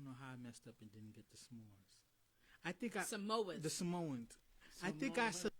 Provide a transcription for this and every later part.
don't know how I messed up and didn't get the s'mores. I think I Samoas. The Samoans. I think I said.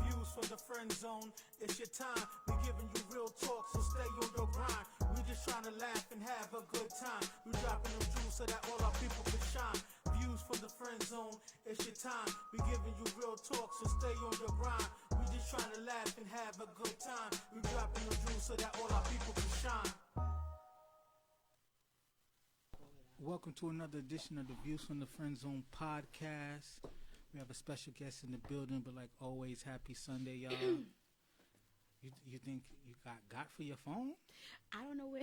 Views from the friend zone, it's your time. We giving you real talk, so stay on your grind. We just trying to laugh and have a good time. We dropping them jewels so that all our people can shine. Views from the friend zone, it's your time. We giving you real talk, so stay on your grind. We just trying to laugh and have a good time. We dropping them jewels so that all our people can shine. Welcome to another edition of the Views from the Friend Zone podcast. We have a special guest in the building, but like always, happy Sunday, y'all. You think you got for your phone? I don't know where.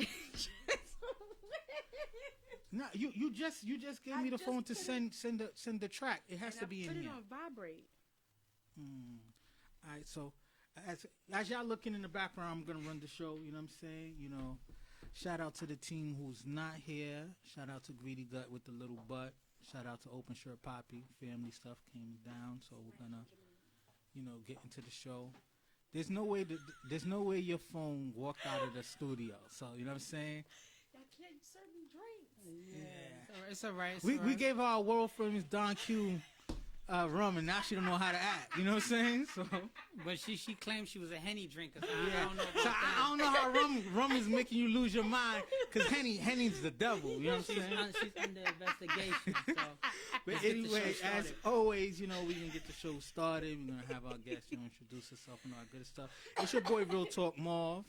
No, you just gave me the phone to send the track. It has to be in here. Put it on vibrate. All right, so as y'all looking in the background, I'm gonna run the show. You know what I'm saying? You know, shout out to the team who's not here. Shout out to Greedy Gut with the little butt. Shout out to Open Shirt Poppy. Family stuff came down, so we're gonna, get into the show. There's no way your phone walked out of the studio. So you know what I'm saying? Y'all can't serve me drinks. Yeah, it's all right. We gave her our world famous Don Q rum, and now she don't know how to act. You know what I'm saying? So, but she claimed she was a Henny drinker. So yeah. I don't know. So I don't know how rum is making you lose your mind, because Henny's the devil. You know what I'm saying? She's under investigation. So. But anyway, as always, we can get the show started. We're gonna have our guest, introduce herself and all that good stuff. It's your boy Real Talk Marv.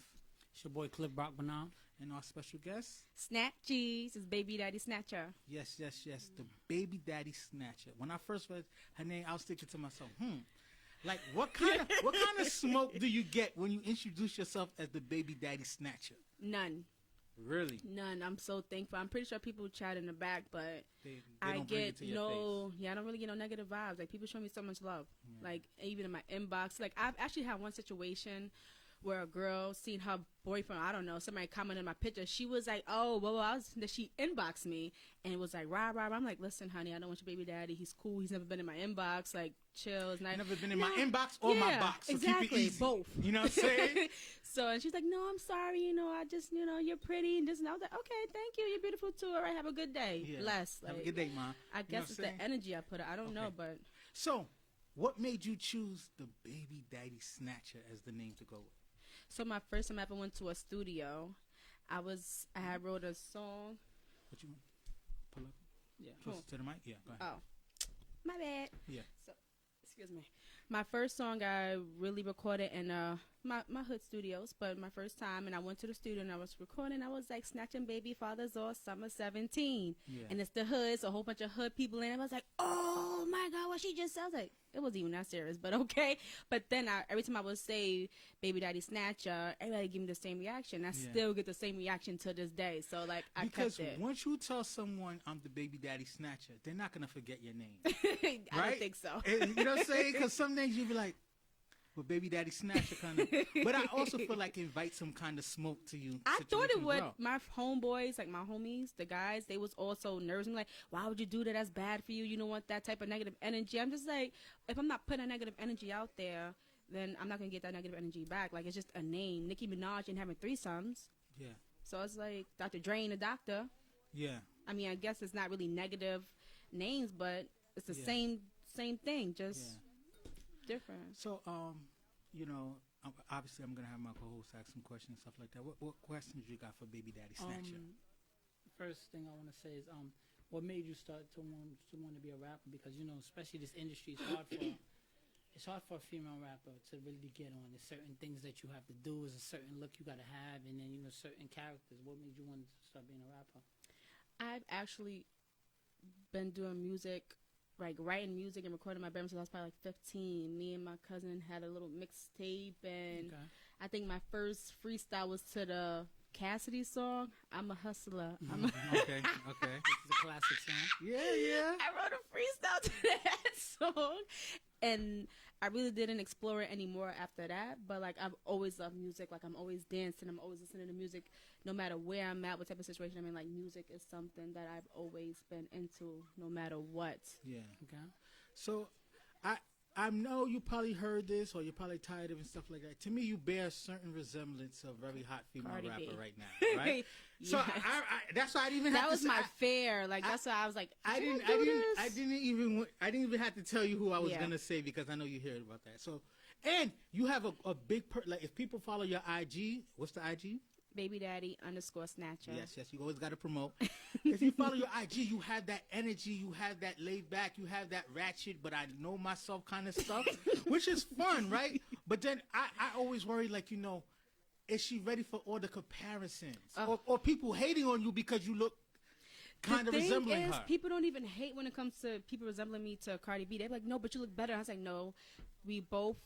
It's your boy Cliff Brock Banal. And our special guest, Snatchies is Baby Daddy Snatcher. Yes, the Baby Daddy Snatcher. When I first read her name, I was thinking to myself, like what kind of smoke do you get when you introduce yourself as the Baby Daddy Snatcher? None. Really? None. I'm so thankful. I'm pretty sure people chat in the back, but they I don't bring get it to your face. I don't really get no negative vibes. Like, people show me so much love. Yeah. Like, even in my inbox. Like, I've actually had one situation where a girl seen her boyfriend, I don't know, somebody commented on my picture. She was like, oh, well, she inboxed me and it was like, rah. I'm like, listen, honey, I don't want your baby daddy. He's cool. He's never been in my inbox. Like, chill. It's nice. Never been in my inbox or my box. So exactly. Keep it easy. Both. You know what I'm saying? So, and she's like, no, I'm sorry. I just, you're pretty. And I was like, okay, thank you. You're beautiful too. All right, have a good day. Yeah. Bless. Have a good day, Ma. I guess it's the energy I put out. I don't know, but. So, what made you choose the Baby Daddy Snatcher as the name to go with? So my first time I ever went to a studio, I had wrote a song. What you want? Pull up? Yeah. Close to the mic? Yeah, go ahead. Oh, my bad. Yeah. So, excuse me. My first song I really recorded in my hood studios, but my first time, and I went to the studio and I was recording. I was like snatching baby fathers off summer 17, Yeah. and it's the hood, so a whole bunch of hood people in. I was like, oh my god, what she just sounds like. It wasn't even that serious, but okay. But then every time I would say baby daddy snatcher, everybody give me the same reaction. I still get the same reaction to this day. So like I because kept it. once you tell someone I'm the baby daddy snatcher, they're not gonna forget your name. I Right? don't think so. And, you know what I'm saying? Because some names you be like, well, baby daddy snatcher kind of. But I also feel like invite some kind of smoke to you. I thought it situation would. as well. My homeboys, like my homies, the guys, they was also nervous. I'm like, why would you do that? That's bad for you. You don't want that type of negative energy. I'm just like, if I'm not putting a negative energy out there, then I'm not going to get that negative energy back. Like, it's just a name. Nicki Minaj and having threesomes. Yeah. So it's like Dr. Dre and the doctor. Yeah. I mean, I guess it's not really negative names, but it's the Yeah. same thing, just different. So, you know, obviously I'm gonna have my co-host ask some questions and stuff like that. What questions you got for baby daddy snatcher? First thing I want to say is what made you start to want to be a rapper? Because you know, especially this industry, it's hard for a female rapper to really get on. There's certain things that you have to do. There's a certain look you gotta have, and then you know certain characters. What made you want to start being a rapper? I've actually been doing music, like writing music and recording my bedroom since I was probably like 15. Me and my cousin had a little mixtape, and Okay. I think my first freestyle was to the Cassidy song, I'm a Hustler. Okay. This is a classic song. Yeah. I wrote a freestyle to that song, and I really didn't explore it anymore after that. But like, I've always loved music. Like, I'm always dancing. I'm always listening to music, no matter where I'm at, what type of situation I'm in. Like, music is something that I've always been into, no matter what. Yeah. Okay. So, I know you probably heard this or you're probably tired of it and stuff like that. To me, you bear a certain resemblance of a very hot female Cardi rapper B. right now, right? So Yes. I that's why I didn't even have That to was say, my fear. Like, that's why I was like, I "Should didn't do this?" I didn't even have to tell you who I was Yeah. gonna say because I know you heard about that. So, and you have a big like if people follow your IG, what's the IG? Baby Daddy _ Snatcher. Yes, you always got to promote. If you follow your IG, you have that energy, you have that laid back, you have that ratchet, but I know myself kind of stuff, which is fun, right? But then I always worry, like, you know, is she ready for all the comparisons? Or people hating on you because you look kind of The thing resembling is, her? people don't even hate when it comes to people resembling me to Cardi B. They're like, no, but you look better. I was like, no, we both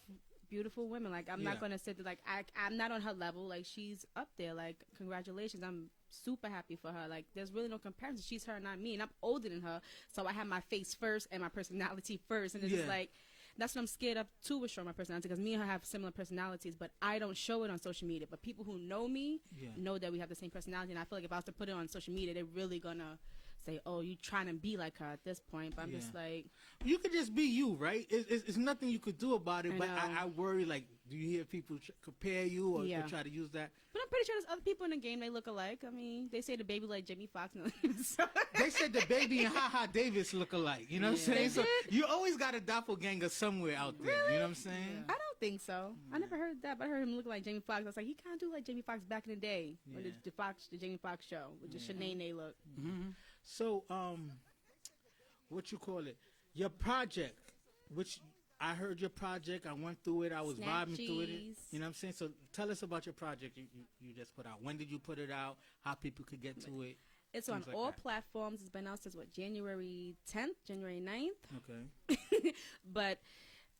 beautiful women. Like, I'm Yeah. not gonna sit there, like, I'm not on her level. Like, she's up there. Like, congratulations. I'm super happy for her. Like, there's really no comparison. She's her, not me, and I'm older than her, so I have my face first and my personality first, and it's just Yeah. like, that's what I'm scared of too, with showing my personality, because me and her have similar personalities, but I don't show it on social media. But people who know me Yeah. know that we have the same personality, and I feel like if I was to put it on social media, they're really gonna say, oh, you trying to be like her at this point. But I'm just Yeah. like, You could just be you, right? It's nothing you could do about it, I but know. I worry, like, do you hear people compare you or Yeah. try to use that? but I'm pretty sure there's other people in the game they look alike. I mean, they say the baby like Jimmy Fox. So, They said the baby and Ha Davis look alike. You know what I'm saying? They So did? you always got a doppelganger somewhere out there. You know what I'm saying? I don't think so. I never heard that, but I heard him look like Jamie Foxx. I was like, he kind of do like Jamie Foxx back in the day, when Yeah. the Jamie Foxx show with the Shanae look. So, what you call it? Your project, which I heard your project. I went through it. I was vibing through it. Snatchies. You know what I'm saying? So tell us about your project you just put out. When did you put it out? How people could get to it? It's on Things like all that. platforms. It's been out since January 10th, January 9th. Okay. But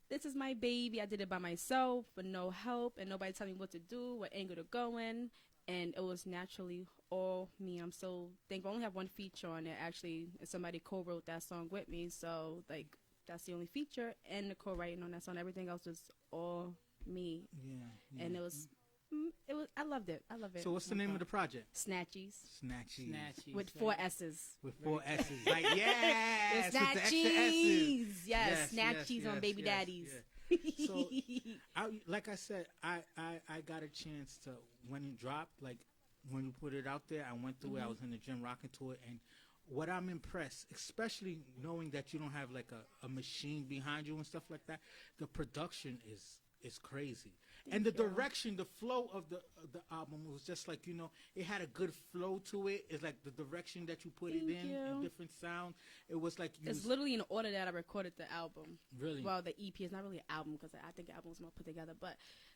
this is my baby. I did it by myself with no help and nobody telling me what to do, what angle to go in. And it was naturally all me. I'm so thankful. I only have one feature on it, actually. And somebody co-wrote that song with me. So, like, that's the only feature. And the co-writing on that song. Everything else was all me. Yeah. And it was, I loved it. I love it. So what's the name of the project? Snatchies. Snatchies. Snatchies. With right? 4 S's. With 4 S's. Like, yes! The With the extra S's. Snatchies. Yes, Yes, Snatchies yes, on Baby yes, Daddies. So, like I said, I got a chance to, when it dropped, like when you put it out there, I went through it. I was in the gym rocking to it, and what I'm impressed, especially knowing that you don't have like a machine behind you and stuff like that, the production is is crazy. Thank And the you. direction, the flow of the album was just like, it had a good flow to it. It's like the direction that you put it Thank in, you. and different sounds. It was like you It's was literally in the order that I recorded the album. really Well, the EP is not really an album because I think the album was more put together, but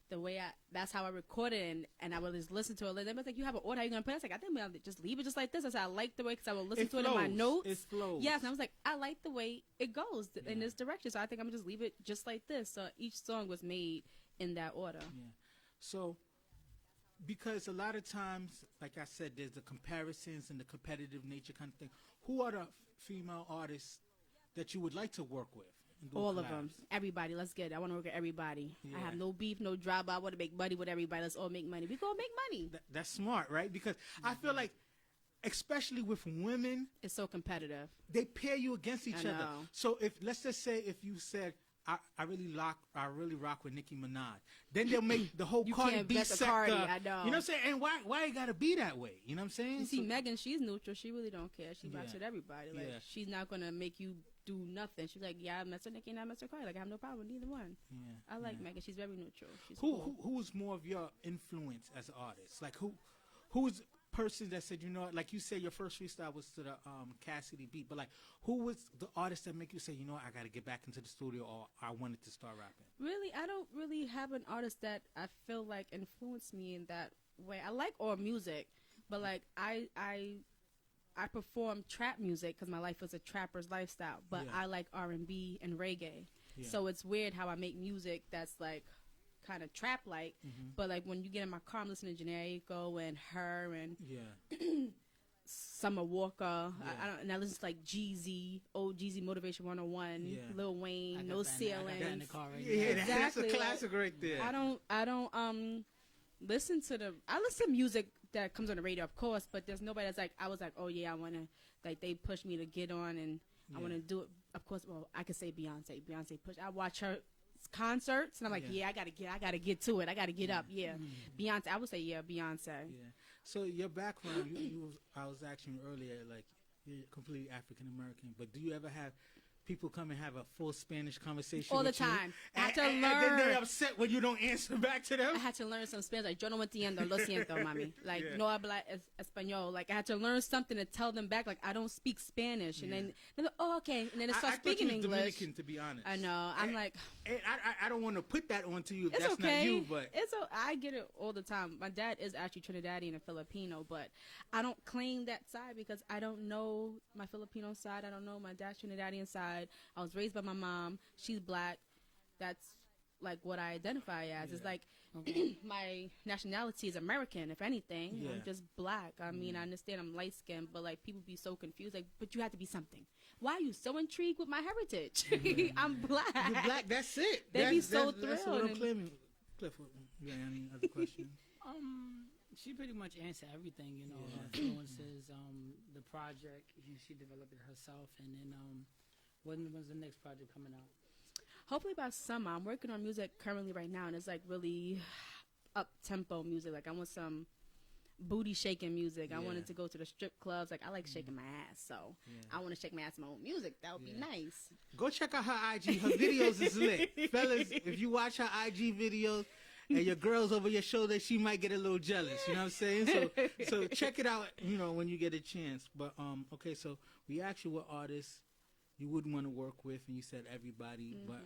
the way that's how I recorded, and I would just listen to it. They was like, you have an order, how you going to play? I was like, I think I'll just leave it just like this. I said, I like the way, because I would listen to it in my flows. notes. It flows. Yes, and I was like, I like the way it goes in Yeah. this direction, so I think I'm going to just leave it just like this. So each song was made in that order. Yeah. So, because a lot of times, like I said, there's the comparisons and the competitive nature kind of thing. Who are the female artists that you would like to work with? And do All of collabs? them. Everybody. Let's get it. I want to work with everybody. Yeah. I have no beef, no drama. I want to make money with everybody. Let's all make money. We going to make money. That's smart, right? Because I feel like, especially with women, It's so competitive. they pair you against each I other. know. So let's just say if you said, I really rock with Nicki Minaj, then they'll make the whole You Cardi can't B vet the sector. Cardi, I know. You know what I'm saying? And why it gotta be that way? You know what I'm saying? You see, So- Megan, she's neutral. She really don't care. She rocks Yeah. with everybody. Like, Yeah. she's not going to make you do nothing. She's like, yeah, I mess with Nicki and I mess with Cardi. Like, I have no problem with either one. yeah, I like yeah. Megan. She's very neutral. She's Who, cool. who's more of your influence as an artist? Like who's person that said, like you said, your first freestyle was to the Cassidy beat, but like who was the artist that make you say, I got to get back into the studio, or I wanted to start rapping? Really, I don't really have an artist that I feel like influenced me in that way. I like all music, but like I perform trap music because my life was a trapper's lifestyle. But Yeah. I like R&B and reggae, Yeah. so it's weird how I make music that's like kind of trap like. Mhm. But like when you get in my car, I'm listening to Generico and Her and Yeah, Summer Walker. Yeah. And I listen to like Jeezy, old Jeezy Motivation 101, Yeah. Lil I Wayne, got No that in- I got that in the Ceilings. car right yeah, now. that's Exactly, a like, classic right there. I don't listen to music that comes on the radio, of course, but there's nobody that's like, I was like, oh yeah, I want to, like, they pushed me to get on and I want to Yeah. do it. Of course, well, I could say Beyonce push. I watch her concerts and I'm like, Yeah. I gotta get to it. I gotta get up. Yeah. Mm-hmm. Beyonce, I would say, yeah, Beyonce. Yeah. So your background, I was asking you earlier, like you're completely African American, but do you ever have people come and have a full Spanish conversation All the with you? time. I had to And then they learn. upset when you don't answer back to them. I had to learn some Spanish. Like, yo no entiendo, lo siento, mami. Like, Yeah. no habla español. Like, I had to learn something to tell them back. Like, I don't speak Spanish. And Yeah. then they're like, oh, okay. And then they I start thought speaking you was English. Dominican, to be honest. I know. I'm And- like, And I don't want to put that onto you if it's that's okay. not you, but I get it all the time. My dad is actually Trinidadian and Filipino, but I don't claim that side because I don't know my Filipino side. I don't know my dad's Trinidadian side. I was raised by my mom. She's black. That's like what I identify as. It's Yeah. like my nationality is American, if anything. Yeah. I'm just black. I mean, I understand I'm light skinned, but like people be so confused. Like, but you have to be something. Why are you so intrigued with my heritage? I'm black. you're black. That's it. They be so That's thrilled what I'm and- claiming. Cliff, you got any other questions? She pretty much answered everything, Yeah. her influences, the project, she developed it herself, and then when's the next project coming out? Hopefully by summer. I'm working on music currently right now, and it's like really up tempo music. Like I want some booty shaking music. I Yeah. wanted to go to the strip clubs. Like I like shaking my ass, so Yeah. I want to shake my ass in my own music. That would Yeah. be nice. Go check out her IG. Her videos is lit. Fellas, if you watch her IG videos and your girl's over your shoulder, she might get a little jealous. You know what I'm saying? So check it out, when you get a chance. But okay, so we asked you what artists you wouldn't want to work with, and you said everybody, but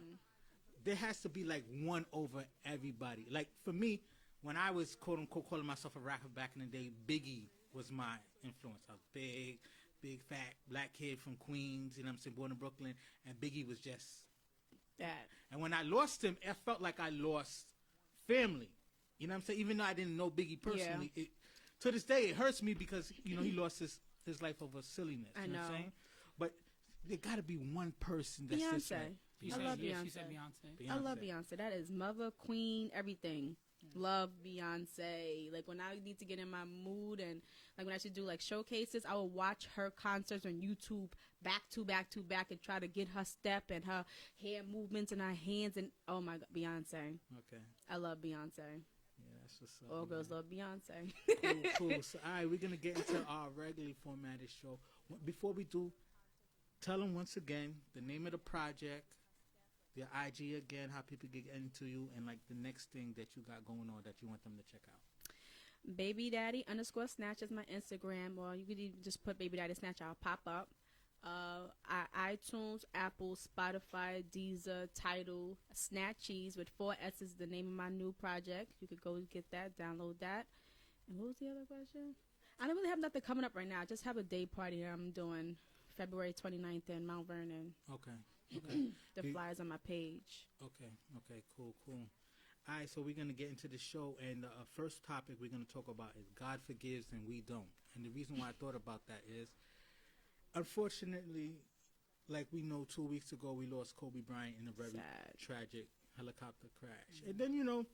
there has to be like one over everybody. Like for me, when I was quote unquote calling myself a rapper back in the day, Biggie was my influence. I was big fat black kid from Queens, what I'm saying, born in Brooklyn, and Biggie was just That and when I lost him, I felt like I lost family. You know what I'm saying? Even though I didn't know Biggie personally, to this day it hurts me because he lost his life over silliness. I You know what I'm know. saying? But there got to be one person that's just Beyonce. like, She I said- love yeah, She Beyonce. said Beyonce. I love Beyonce. That is mother, queen, everything. Love Beyonce. Like when I need to get in my mood and like when I should do like showcases, I will watch her concerts on YouTube back to back to back and try to get her step and her hair movements and her hands and oh my god, Beyonce. Okay. I love Beyonce. Yeah, that's what's up. All girls man. love Beyonce. Cool. So, all right, we're going to get into our regularly formatted show. Before we do, tell them once again the name of the project, your IG again, how people get into you, and like the next thing that you got going on that you want them to check out. Baby Daddy _Snatch is my Instagram. Well, you could even just put Baby Daddy Snatch. I'll pop up. iTunes, Apple, Spotify, Deezer, Tidal, Snatchies with 4 S's, the name of my new project. You could go get that, download that. And what was the other question? I don't really have nothing coming up right now. I just have a day party here I'm doing February 29th in Mount Vernon. Okay. The flyers on my page. Okay, cool. All right, so we're going to get into the show, and the first topic we're going to talk about is God forgives and we don't. And the reason why I thought about that is, unfortunately, like we know 2 weeks ago, we lost Kobe Bryant in a very tragic helicopter crash. And then,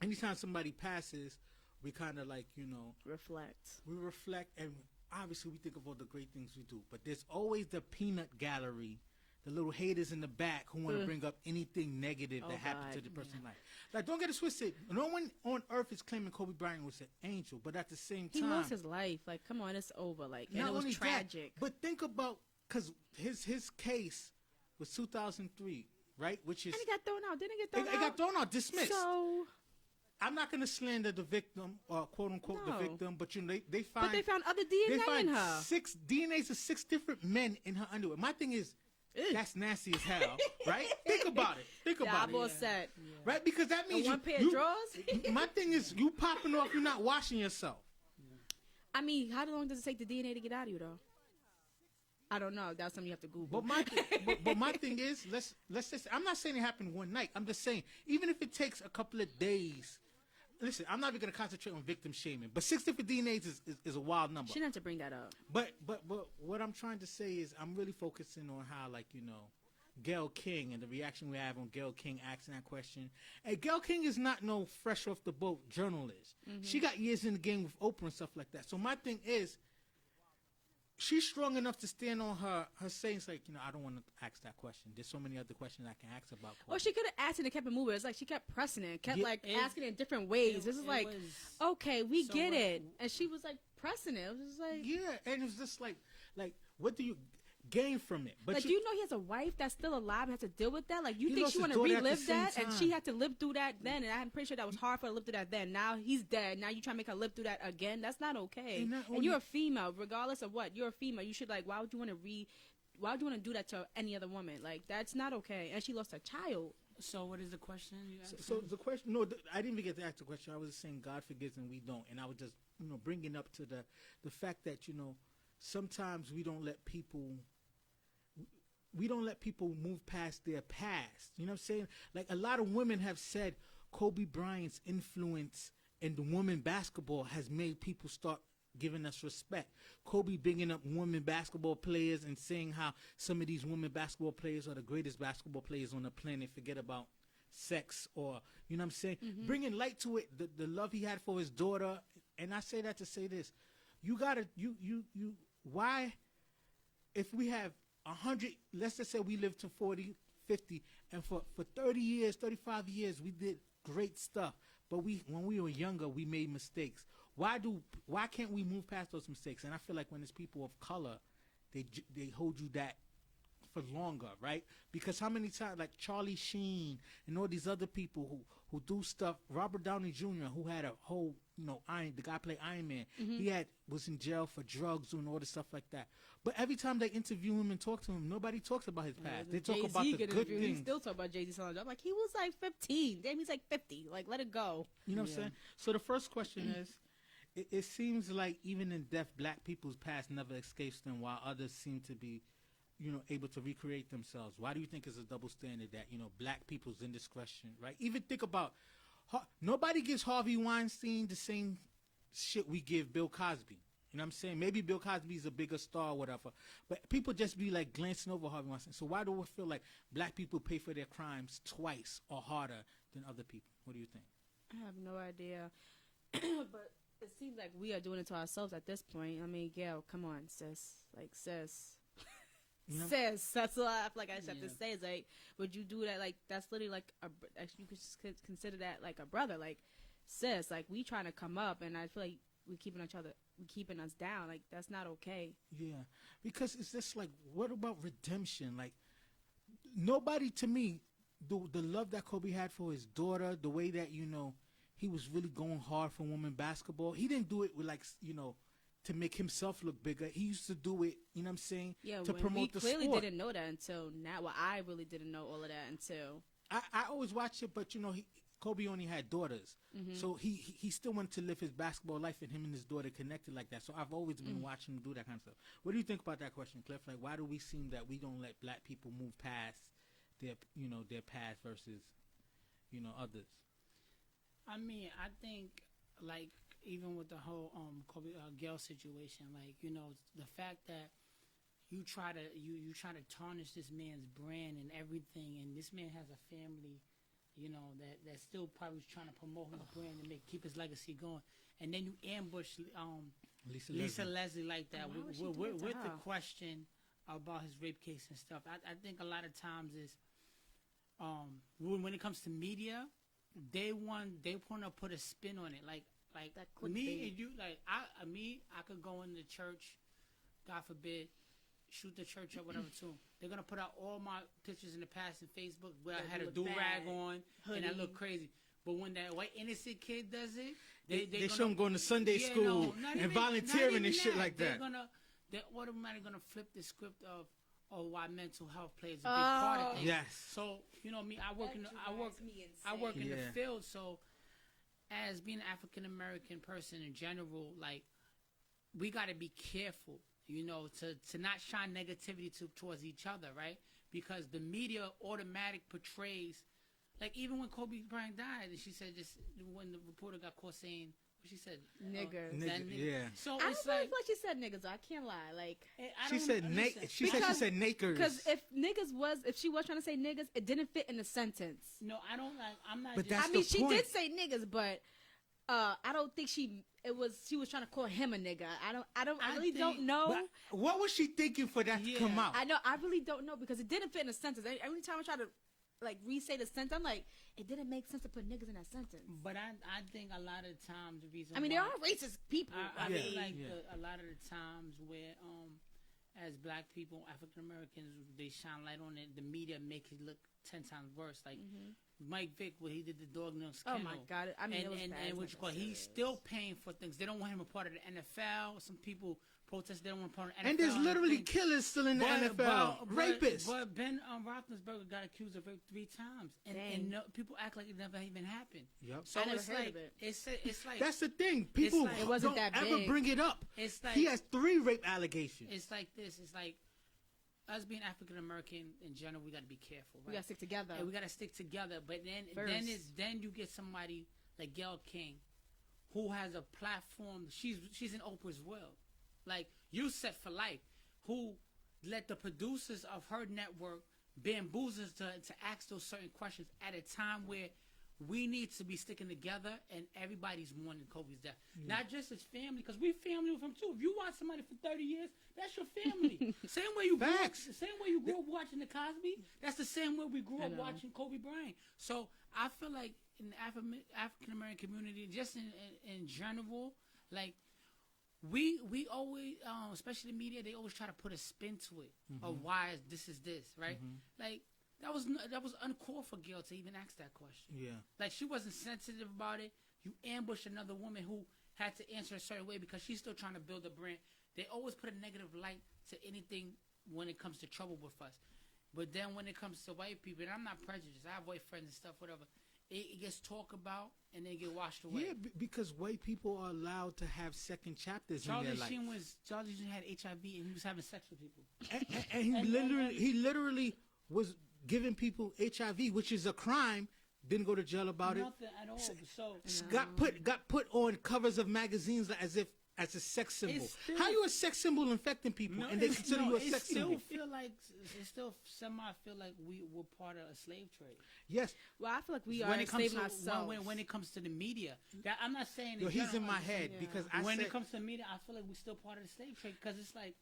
anytime somebody passes, we kind of like, reflect. We reflect, and obviously we think of all the great things we do. But there's always the peanut gallery, the little haters in the back who want to bring up anything negative that happened to the person's life. Like, don't get it twisted. No one on earth is claiming Kobe Bryant was an angel, but at the same time, he lost his life. Like, come on, it's over. Like, and it was tragic. But think about, because his case was 2003, right? Which is, and he got thrown out. Didn't he get thrown out? It got thrown out, dismissed. So I'm not going to slander the victim or quote unquote the victim, but they find. But they found other DNA in her. 6 DNAs of 6 different men in her underwear. My thing is, that's nasty as hell, right? Think about it. Double set. Right? Because that means one pair of drawers. My thing is, you popping off, you're not washing yourself. I mean, how long does it take the DNA to get out of you, though? I don't know. That's something you have to Google. But my thing is, let's just. I'm not saying it happened one night. I'm just saying, even if it takes a couple of days. Listen, I'm not even going to concentrate on victim shaming, but 6 different DNAs is a wild number. She didn't have to bring that up. But what I'm trying to say is, I'm really focusing on how, like, Gayle King and the reaction we have on Gayle King asking that question. And Gayle King is not no fresh off the boat journalist. Mm-hmm. She got years in the game with Oprah and stuff like that. So my thing is, she's strong enough to stand on her sayings, like, I don't want to ask that question. There's so many other questions I can ask about Kobe. Well, she could have asked it and kept it moving. It's like she kept pressing it, kept asking it in different ways. This is like, okay, we get it. And she was like pressing it. It was just like, yeah, and it was just like what do you gain from it? But like, do you know he has a wife that's still alive and has to deal with that? Like, you think she want to relive that? And she had to live through that then, and I'm pretty sure that was hard for her to live through that then. Now he's dead. Now you trying to make her live through that again? That's not okay. And you're a female, regardless of what. You're a female. You should, like, why would you want to do that to any other woman? Like, that's not okay. And she lost her child. So what is the question you asked? So the question, no, I didn't even get to ask the question. I was just saying God forgives and we don't. And I was just, bringing up to the fact that, sometimes we don't let people move past their past. You know what I'm saying? Like, a lot of women have said Kobe Bryant's influence in the women basketball has made people start giving us respect. Kobe bringing up women basketball players and saying how some of these women basketball players are the greatest basketball players on the planet. Forget about sex or, you know what I'm saying? Mm-hmm. Bringing light to it, the love he had for his daughter. And I say that to say this. You gotta, why, if we have 100, let's just say we lived to 40, 50, and for 30 years, 35 years, we did great stuff. But when we were younger, we made mistakes. Why can't we move past those mistakes? And I feel like when it's people of color, they hold you that for longer, right? Because how many times, like Charlie Sheen and all these other people who do stuff, Robert Downey Jr., who had a whole, the guy played Iron Man, he was in jail for drugs and all this stuff like that. But every time they interview him and talk to him, nobody talks about his past. They talk about the good things. He still talk about Jay-Z. I'm like, he was like 15. Damn, he's like 50. Like, let it go. You know what I'm saying? So the first question is, it seems like even in death, black people's past never escapes them, while others seem to be, able to recreate themselves. Why do you think it's a double standard that, black people's indiscretion, right? Even think about, nobody gives Harvey Weinstein the same shit we give Bill Cosby. You know what I'm saying? Maybe Bill Cosby's a bigger star or whatever, but people just be like glancing over Harvey Weinstein. So why do we feel like black people pay for their crimes twice or harder than other people? What do you think? I have no idea. But it seems like we are doing it to ourselves at this point. I mean, Gail, come on, sis. Like, sis. Sis, that's all I feel like I just have to say. Is like, would you do that? Like, that's literally like you could consider that like a brother. Like, sis, like, we trying to come up, and I feel like we keeping us down. Like, that's not okay. Yeah, because it's just like, what about redemption? Like, nobody to me, the love that Kobe had for his daughter, the way that he was really going hard for women basketball. He didn't do it with to make himself look bigger. He used to do it, you know what I'm saying, to promote the sport. We clearly didn't know that until now. Well, I really didn't know all of that until I always watch it, but Kobe only had daughters, so he still wanted to live his basketball life, and him and his daughter connected like that. So I've always been watching him do that kind of stuff. What do you think about that question, Cliff? Like, why do we seem that we don't let black people move past their past versus others? I mean, I think like even with the whole Kobe Gail situation, like the fact that you try to tarnish this man's brand and everything, and this man has a family, that still probably trying to promote his brand and keep his legacy going, and then you ambush Lisa Leslie like that with the question about his rape case and stuff. I think a lot of times is when it comes to media, they want to put a spin on it, like me and you, like I could go into the church, God forbid, shoot the church up, whatever too. They're gonna put out all my pictures in the past in Facebook where I had a do-rag on and I look crazy. But when that white innocent kid does it, they show him going to Sunday school and volunteering and shit like that. They're automatically gonna flip the script of why mental health plays a big part of things. Yes. So me, I work in the field. So as being an African American person in general, like we got to be careful, to not shine negativity towards each other, right? Because the media automatic portrays, like even when Kobe Bryant died, and she said just when the reporter got caught saying, what she said, niggers. Yeah. So I it's don't like like what she said, niggas. I can't lie. Like she said nakers. Because if she was trying to say niggas, it didn't fit in the sentence. No, I don't like. I'm not. But just, that's she point. did say niggas, but I don't think she was trying to call him a nigga. I really don't know. What was she thinking for that to come out? I know. I really don't know because it didn't fit in the sentence. Every time I try to re-say the sentence, I'm like, it didn't make sense to put niggas in that sentence. But I think a lot of the times the reason there are racist people. I feel like a lot of the times where as black people, African Americans, they shine light on it, the media makes it look 10 times worse. Like Mike Vick, when he did the dog nail scandal. Oh my God! I mean, and what you call, he's still paying for things. They don't want him a part of the NFL. Some people protest. They don't want him a part of the NFL. And there's literally killers still in the NFL. Rapists. But Ben Roethlisberger got accused of rape 3 times, and people act like it never even happened. Yep. So I never heard of it. It's like that's the thing. People it wasn't don't that ever big. bring it up. It's like he has 3 rape allegations. It's like this. It's like us being African American in general, we got to be careful. Right? We gotta stick together. And we got to stick together. But then you get somebody like Gayle King, who has a platform. She's in Oprah's world. Like you set for life, who let the producers of her network bamboozle to ask those certain questions at a time where we need to be sticking together and everybody's mourning Kobe's death. Not just his family, because we family with him too. If you watch somebody for 30 years, that's your family. Same way you grew up watching the Cosby, that's the same way we grew up watching Kobe Bryant. So I feel like in the African American community, just in general, like we always, especially the media, they always try to put a spin to it of why this is this, right? Like that was uncalled for Gail to even ask that question. Yeah, like she wasn't sensitive about it. You ambush another woman who had to answer a certain way because she's still trying to build a brand. They always put a negative light to anything when it comes to trouble with us. But then when it comes to white people, and I'm not prejudiced, I have white friends and stuff, whatever. It gets talked about and then get washed away. Yeah, because white people are allowed to have second chapters in their life. Charlie Sheen had HIV and he was having sex with people. And he literally was giving people HIV, which is a crime. Didn't go to jail about Nothing at all. So got put on covers of magazines as a sex symbol. How you a sex symbol infecting people and they consider you a sex symbol? It still somehow feel like we were part of a slave trade. Yes. Well, I feel like we are enslaving ourselves. When it comes to the media, I'm not saying. Yo, he's in my head because when it comes to media, I feel like we're still part of the slave trade because it's like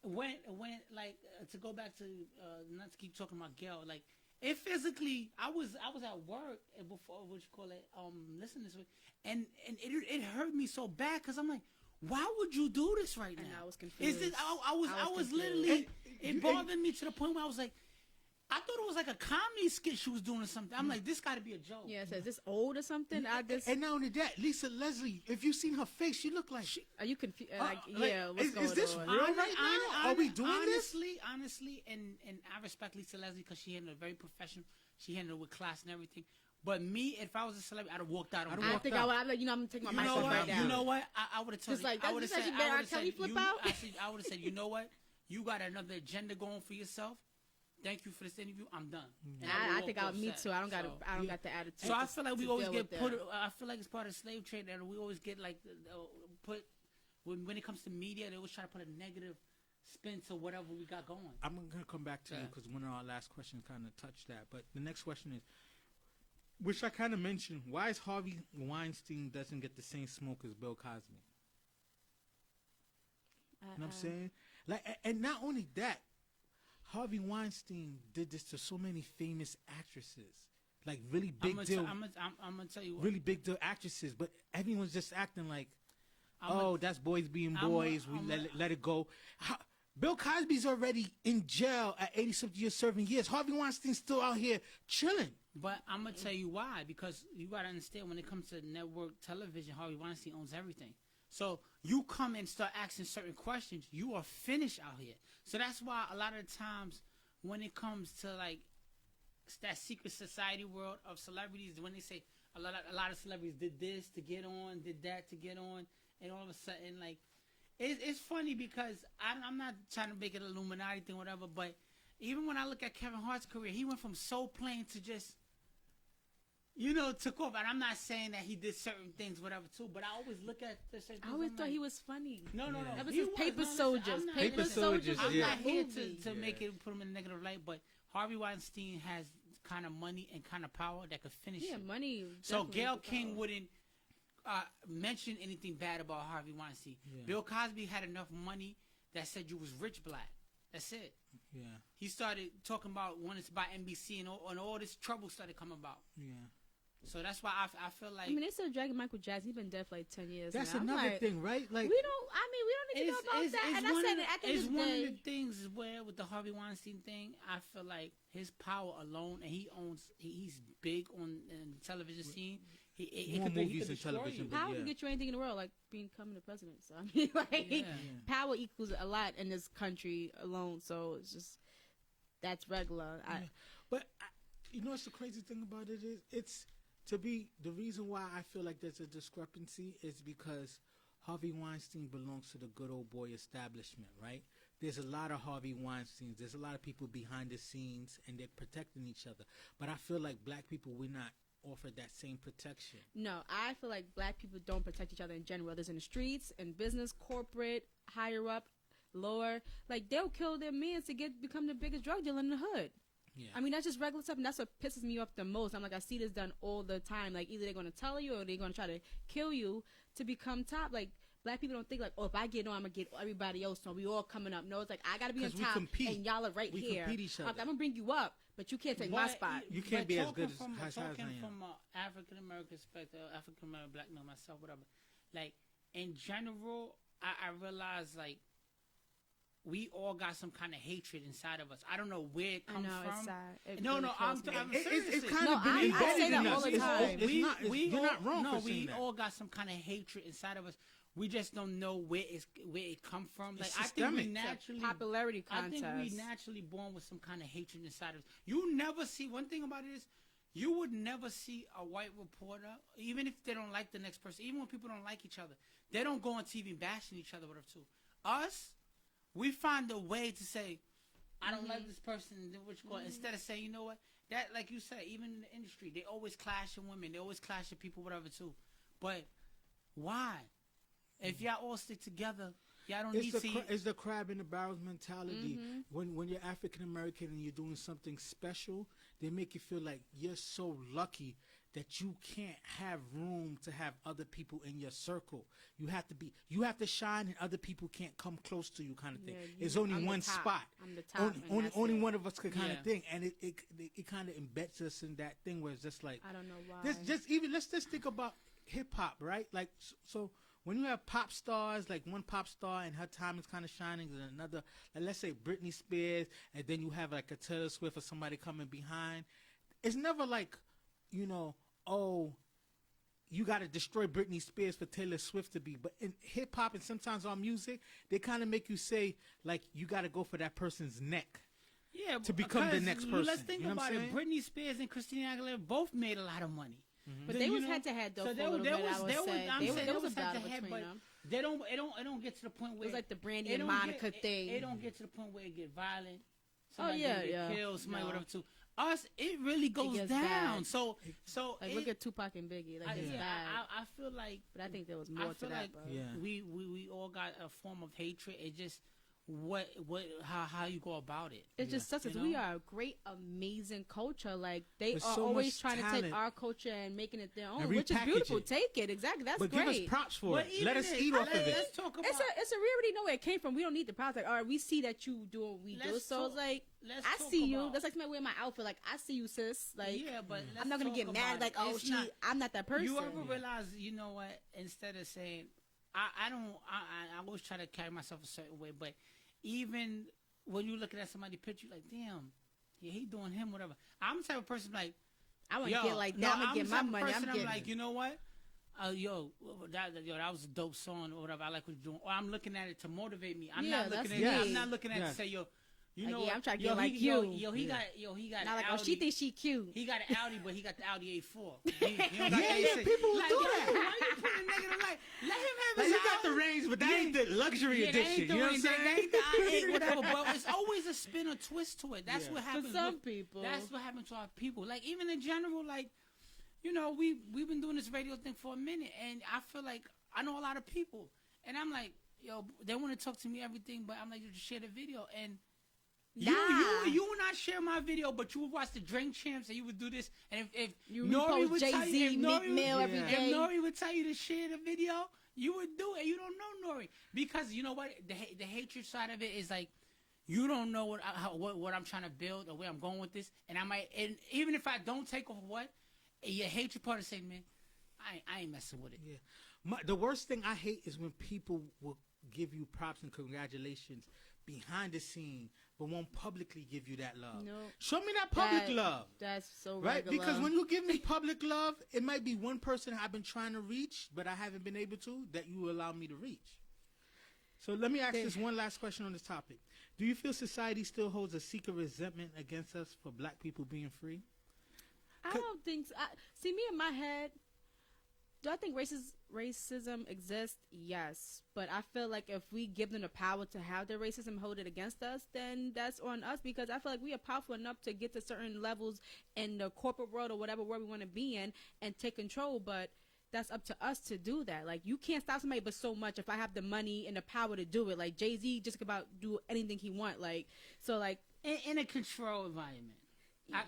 when to go back to not to keep talking about Gail, like it physically, I was at work before what you call it, listening to it, and it hurt me so bad because I'm like, why would you do this right now? And I was confused. I was literally it bothered me to the point where I was like, I thought it was like a comedy skit she was doing or something. I'm like, this got to be a joke. Yeah, it says this old or something. I just And not only that, Lisa Leslie, if you seen her face, she looked like are you confused? like, What's going is this on? real right now? Are we doing this? Honestly, and I respect Lisa Leslie because she handled it very professional. She handled it with class and everything. But me, if I was a celebrity, I'd have walked out. I think I would. I'm gonna take my mic off right now. You know what? I would have told Just like, I would have that's said, just like you better flip out. I would have said, you know what? You got another agenda going for yourself. Thank you for this interview. I'm done. And I think I would me too. I don't got the attitude. So I feel like we always get put. That. I feel like it's part of the slave trade that we always get like put when it comes to media. They always try to put a negative spin to whatever we got going. I'm gonna come back to you because one of our last questions kind of touched that. But the next question is, which I kind of mentioned, why is Harvey Weinstein doesn't get the same smoke as Bill Cosby? You know what I'm saying? Like, and not only that, Harvey Weinstein did this to so many famous actresses, like really big deal. I'm gonna tell you what. Really big deal actresses, but everyone's just acting like, that's boys being boys. We let it go. Bill Cosby's already in jail at 80-something years, serving years. Harvey Weinstein's still out here chilling. But I'm gonna tell you why, because you gotta understand when it comes to network television, Harvey Weinstein owns everything. So you come and start asking certain questions, you are finished out here. So that's why a lot of the times when it comes to like that secret society world of celebrities, when they say a lot of celebrities did this to get on, did that to get on, and all of a sudden like it's funny because I'm not trying to make it an Illuminati thing, whatever. But even when I look at Kevin Hart's career, he went from so plain to just. Took off. And I'm not saying that he did certain things, whatever, too. But I always look at the certain things. I always thought he was funny. No. Ever since Paper Soldiers. Paper Soldiers. I'm not here to make it put him in a negative light. But Harvey Weinstein has kind of money and kind of power that could finish it. Yeah, money. So Gayle King wouldn't mention anything bad about Harvey Weinstein. Yeah. Bill Cosby had enough money that said you was rich black. That's it. Yeah. He started talking about wanting to buy NBC and all this trouble started coming about. Yeah. So that's why I feel like. I mean, they still dragging Michael Jackson. He's been dead for like 10 years. That's now. another thing, right? Like we don't even know about that. And I said at the end of the one day, of the things where with the Harvey Weinstein thing, I feel like his power alone, and he's big on the television scene. He more could movies and television. Power can get you anything in the world, like becoming the president. So I mean, like power equals a lot in this country alone. So it's just that's regular. But you know what's the crazy thing about it is the reason why I feel like there's a discrepancy is because Harvey Weinstein belongs to the good old boy establishment, right? There's a lot of Harvey Weinsteins. There's a lot of people behind the scenes, and they're protecting each other. But I feel like black people, we're not offered that same protection. No, I feel like black people don't protect each other in general. Whether it's in the streets, in business, corporate, higher up, lower. Like, they'll kill their men to become the biggest drug dealer in the hood. Yeah. I mean, that's just regular stuff, and that's what pisses me off the most. I'm like, I see this done all the time. Like, either they're going to tell you or they're going to try to kill you to become top. Like, black people don't think, like, oh, if I get on, I'm going to get everybody else on. We all coming up. No, it's like, I got to be on top, and y'all are right we here. Compete each other. I'm going to bring you up, but you can't take my spot. You can't be as good as I am. Talking from an African-American perspective, African-American, black, no, myself, whatever. Like, in general, I realize, like, we all got some kind of hatred inside of us. I don't know where it comes from. It's sad. I'm serious. It's kind of been I say that all the time. You're not wrong for saying that. We all got some kind of hatred inside of us. We just don't know where it come from. Like, I think we naturally popularity contest. I think we naturally born with some kind of hatred inside of us. You never see one thing about it is you would never see a white reporter, even if they don't like the next person, even when people don't like each other, they don't go on TV bashing each other, whatever. Too. Us. We find a way to say, I don't like this person, instead of saying, you know what, that, like you said, even in the industry, they always clash in women, they always clash in people, whatever, too. But why? If y'all all stick together, y'all don't need to. It's the crab in the barrel mentality. When you're African American and you're doing something special, they make you feel like you're so lucky that you can't have room to have other people in your circle. You have to shine, and other people can't come close to you, kind of thing. It's only I'm one the top. spot. I'm the top. Only one of us could kind Yeah. of thing, and it kind of embeds us in that thing where it's just like, I don't know why. let's just think about hip hop, right? Like so when you have pop stars, like one pop star and her time is kind of shining, and another, like let's say Britney Spears, and then you have like a Taylor Swift or somebody coming behind. It's never like, oh, you got to destroy Britney Spears for Taylor Swift to be. But in hip hop and sometimes on music, they kind of make you say like you got to go for that person's neck. Yeah, to become the next person. Let's think You know what about I'm it. saying? Britney Spears and Christina Aguilera both made a lot of money. But they was head to head though for a little bit. I would say there was a battle between them. They don't get to the point where It was like the Brandy and Monica thing. It don't get to the point where it get violent. Yeah. Get killed, somebody No. whatever too. Us, it really goes gets down. bad. So Like look at Tupac and Biggie. Like it's bad. I feel like, But I think there was more to that, like bro. Yeah. we all got a form of hatred. It just how you go about it. It just sucks You because we know? are a great, amazing culture. Like they There's are so always much trying to talent. take our culture and making it their own, And which is repackage beautiful. it. Take it, exactly. That's But great. give us props for But it. even Let us this- eat off of it. Let's talk about. we already know where it came from. We don't need the props. Like, all right, we see that you do what we do. Let's So it's talk- like, let's I talk see you. about- That's like somebody wearing my outfit. Like, I see you, sis. Like, yeah, but I'm not gonna get mad. Like, oh, I'm not that person. You ever realize, you know what? Instead of saying, I always try to carry myself a certain way, but even when you looking at somebody's picture, you're like, damn, yeah, he doing him, whatever. I'm the type of person like, I want to get like that. I'm gonna get my money. I'm getting. like, you know what? That was a dope song or whatever. I like what you're doing. Or I'm looking at it to motivate me. I'm Yeah, not looking that's at it. me. I'm not looking at it Yes. to say, yo, you Like, know, yeah, what? I'm trying to Yo, get like he, you. He got Not like, Audi. oh, she thinks she cute. He got an Audi, but he got the Audi A4. He don't got Yeah, the yeah, A6. people will Like, do yo, that. Why you putting a negative light? Let him have Like, his you got the Audi. range, but that ain't the luxury Yeah, that edition. ain't You know what I'm that saying? ain't the I8, whatever. But it's always a spin or twist to it. That's Yeah. what For happens. some with- people. That's what happened to our people. Like even in general, like we've been doing this radio thing for a minute, and I feel like I know a lot of people, and I'm like, yo, they want to talk to me everything, but I'm like, you just share the video, and Nah. you will not share my video, but you would watch the Drink Champs, and you would do this, and if You Nori repost would tell you, Jay-Z, Meek Mill every Yeah. day. if Nori would tell you to share the video, you would do it. You don't know Nori because you know what? The hatred side of it is like you don't know what I'm trying to build or where I'm going with this, and and even if I don't take over what your hatred part is saying, man, I ain't messing with it. Yeah. The worst thing I hate is when people will give you props and congratulations behind the scene, but won't publicly give you that love. No. Show me that public love. That's so Right? regular. Because when you give me public love, it might be one person I've been trying to reach, but I haven't been able to, that you allow me to reach. So let me ask this one last question on this topic. Do you feel society still holds a secret resentment against us for black people being free? I don't think so. See, me in my head, do I think racism exists? Yes. But I feel like if we give them the power to have their racism hold it against us, then that's on us, because I feel like we are powerful enough to get to certain levels in the corporate world or whatever world we want to be in and take control. But that's up to us to do that. Like, you can't stop somebody but so much. If I have the money and the power to do it, like Jay-Z just about do anything he want. Like, so like In a controlled environment.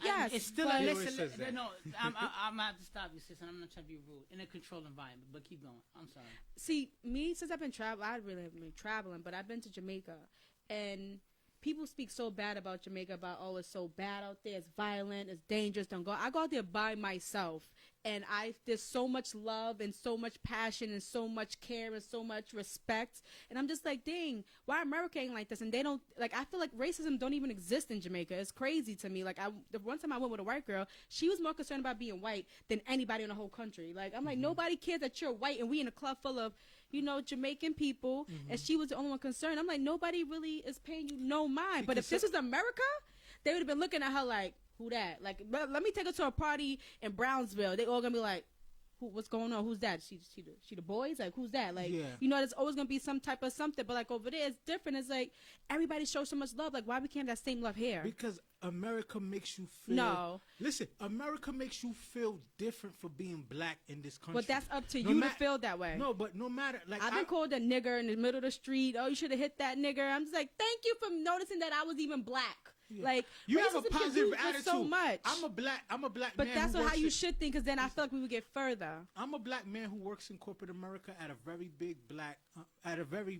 Yes, it's still but- a He always listen. says that. No, I'm gonna have to stop you, sis, and I'm not trying to be rude. In a controlled environment, but keep going. I'm sorry. See, me, since I've been traveling, I really haven't been traveling, but I've been to Jamaica, and people speak so bad about Jamaica, about, oh, it's so bad out there, it's violent, it's dangerous, don't go. I go out there by myself, and there's so much love and so much passion and so much care and so much respect, and I'm just like, dang, why America ain't like this? And they don't, like, I feel like racism don't even exist in Jamaica. It's crazy to me. Like, the one time I went with a white girl, she was more concerned about being white than anybody in the whole country. Like, I'm like, nobody cares that you're white, and we in a club full of, you know, Jamaican people, and she was the only one concerned. I'm like, nobody really is paying you no mind. But if this was America, they would have been looking at her like, who that? Like, let me take her to a party in Brownsville. They all gonna be like, what's going on? Who's that? She the boys? Like, who's that? Like, Yeah. you know, there's always gonna be some type of something. But like over there, it's different. It's like everybody shows so much love. Like, why we can't have that same love here? Because America makes you feel... No. Listen, America makes you feel different for being black in this country. But that's up to No you ma- to feel that way. No, but no matter... Like, I've been called a nigger in the middle of the street. Oh, you should have hit that nigger. I'm just like, thank you for noticing that I was even black. Yeah. Like You have a racism can positive do just attitude. so much. I'm a black but man. that's who how works you in- should think, because then I feel like we would get further. I'm a black man who works in corporate America at a very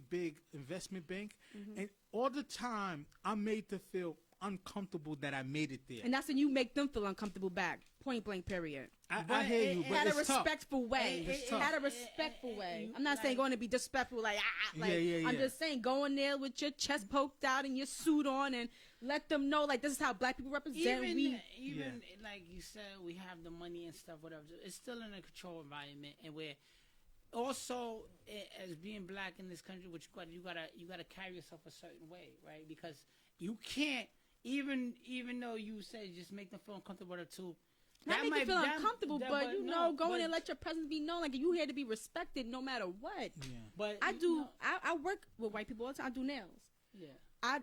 big investment bank, Mm-hmm. and all the time I'm made to feel uncomfortable that I made it there. And that's when you make them feel uncomfortable back. Point blank, period. I hear you, but Had a it's tough. respectful way. It's tough. Had a respectful way. I'm not saying going to be disrespectful, like Yeah. I'm just saying go in there with your chest poked out and your suit on and let them know like this is how black people represent. Even like you said, we have the money and stuff, whatever. It's still in a controlled environment, and where also as being black in this country, which you gotta carry yourself a certain way, right? Because you can't even though you say just make them feel uncomfortable too. Not make you feel uncomfortable, but you know, go in and but- let your presence be known. Like you here to be respected no matter what. Yeah. But I you do. know, I work with white people all the time. I do nails. yeah.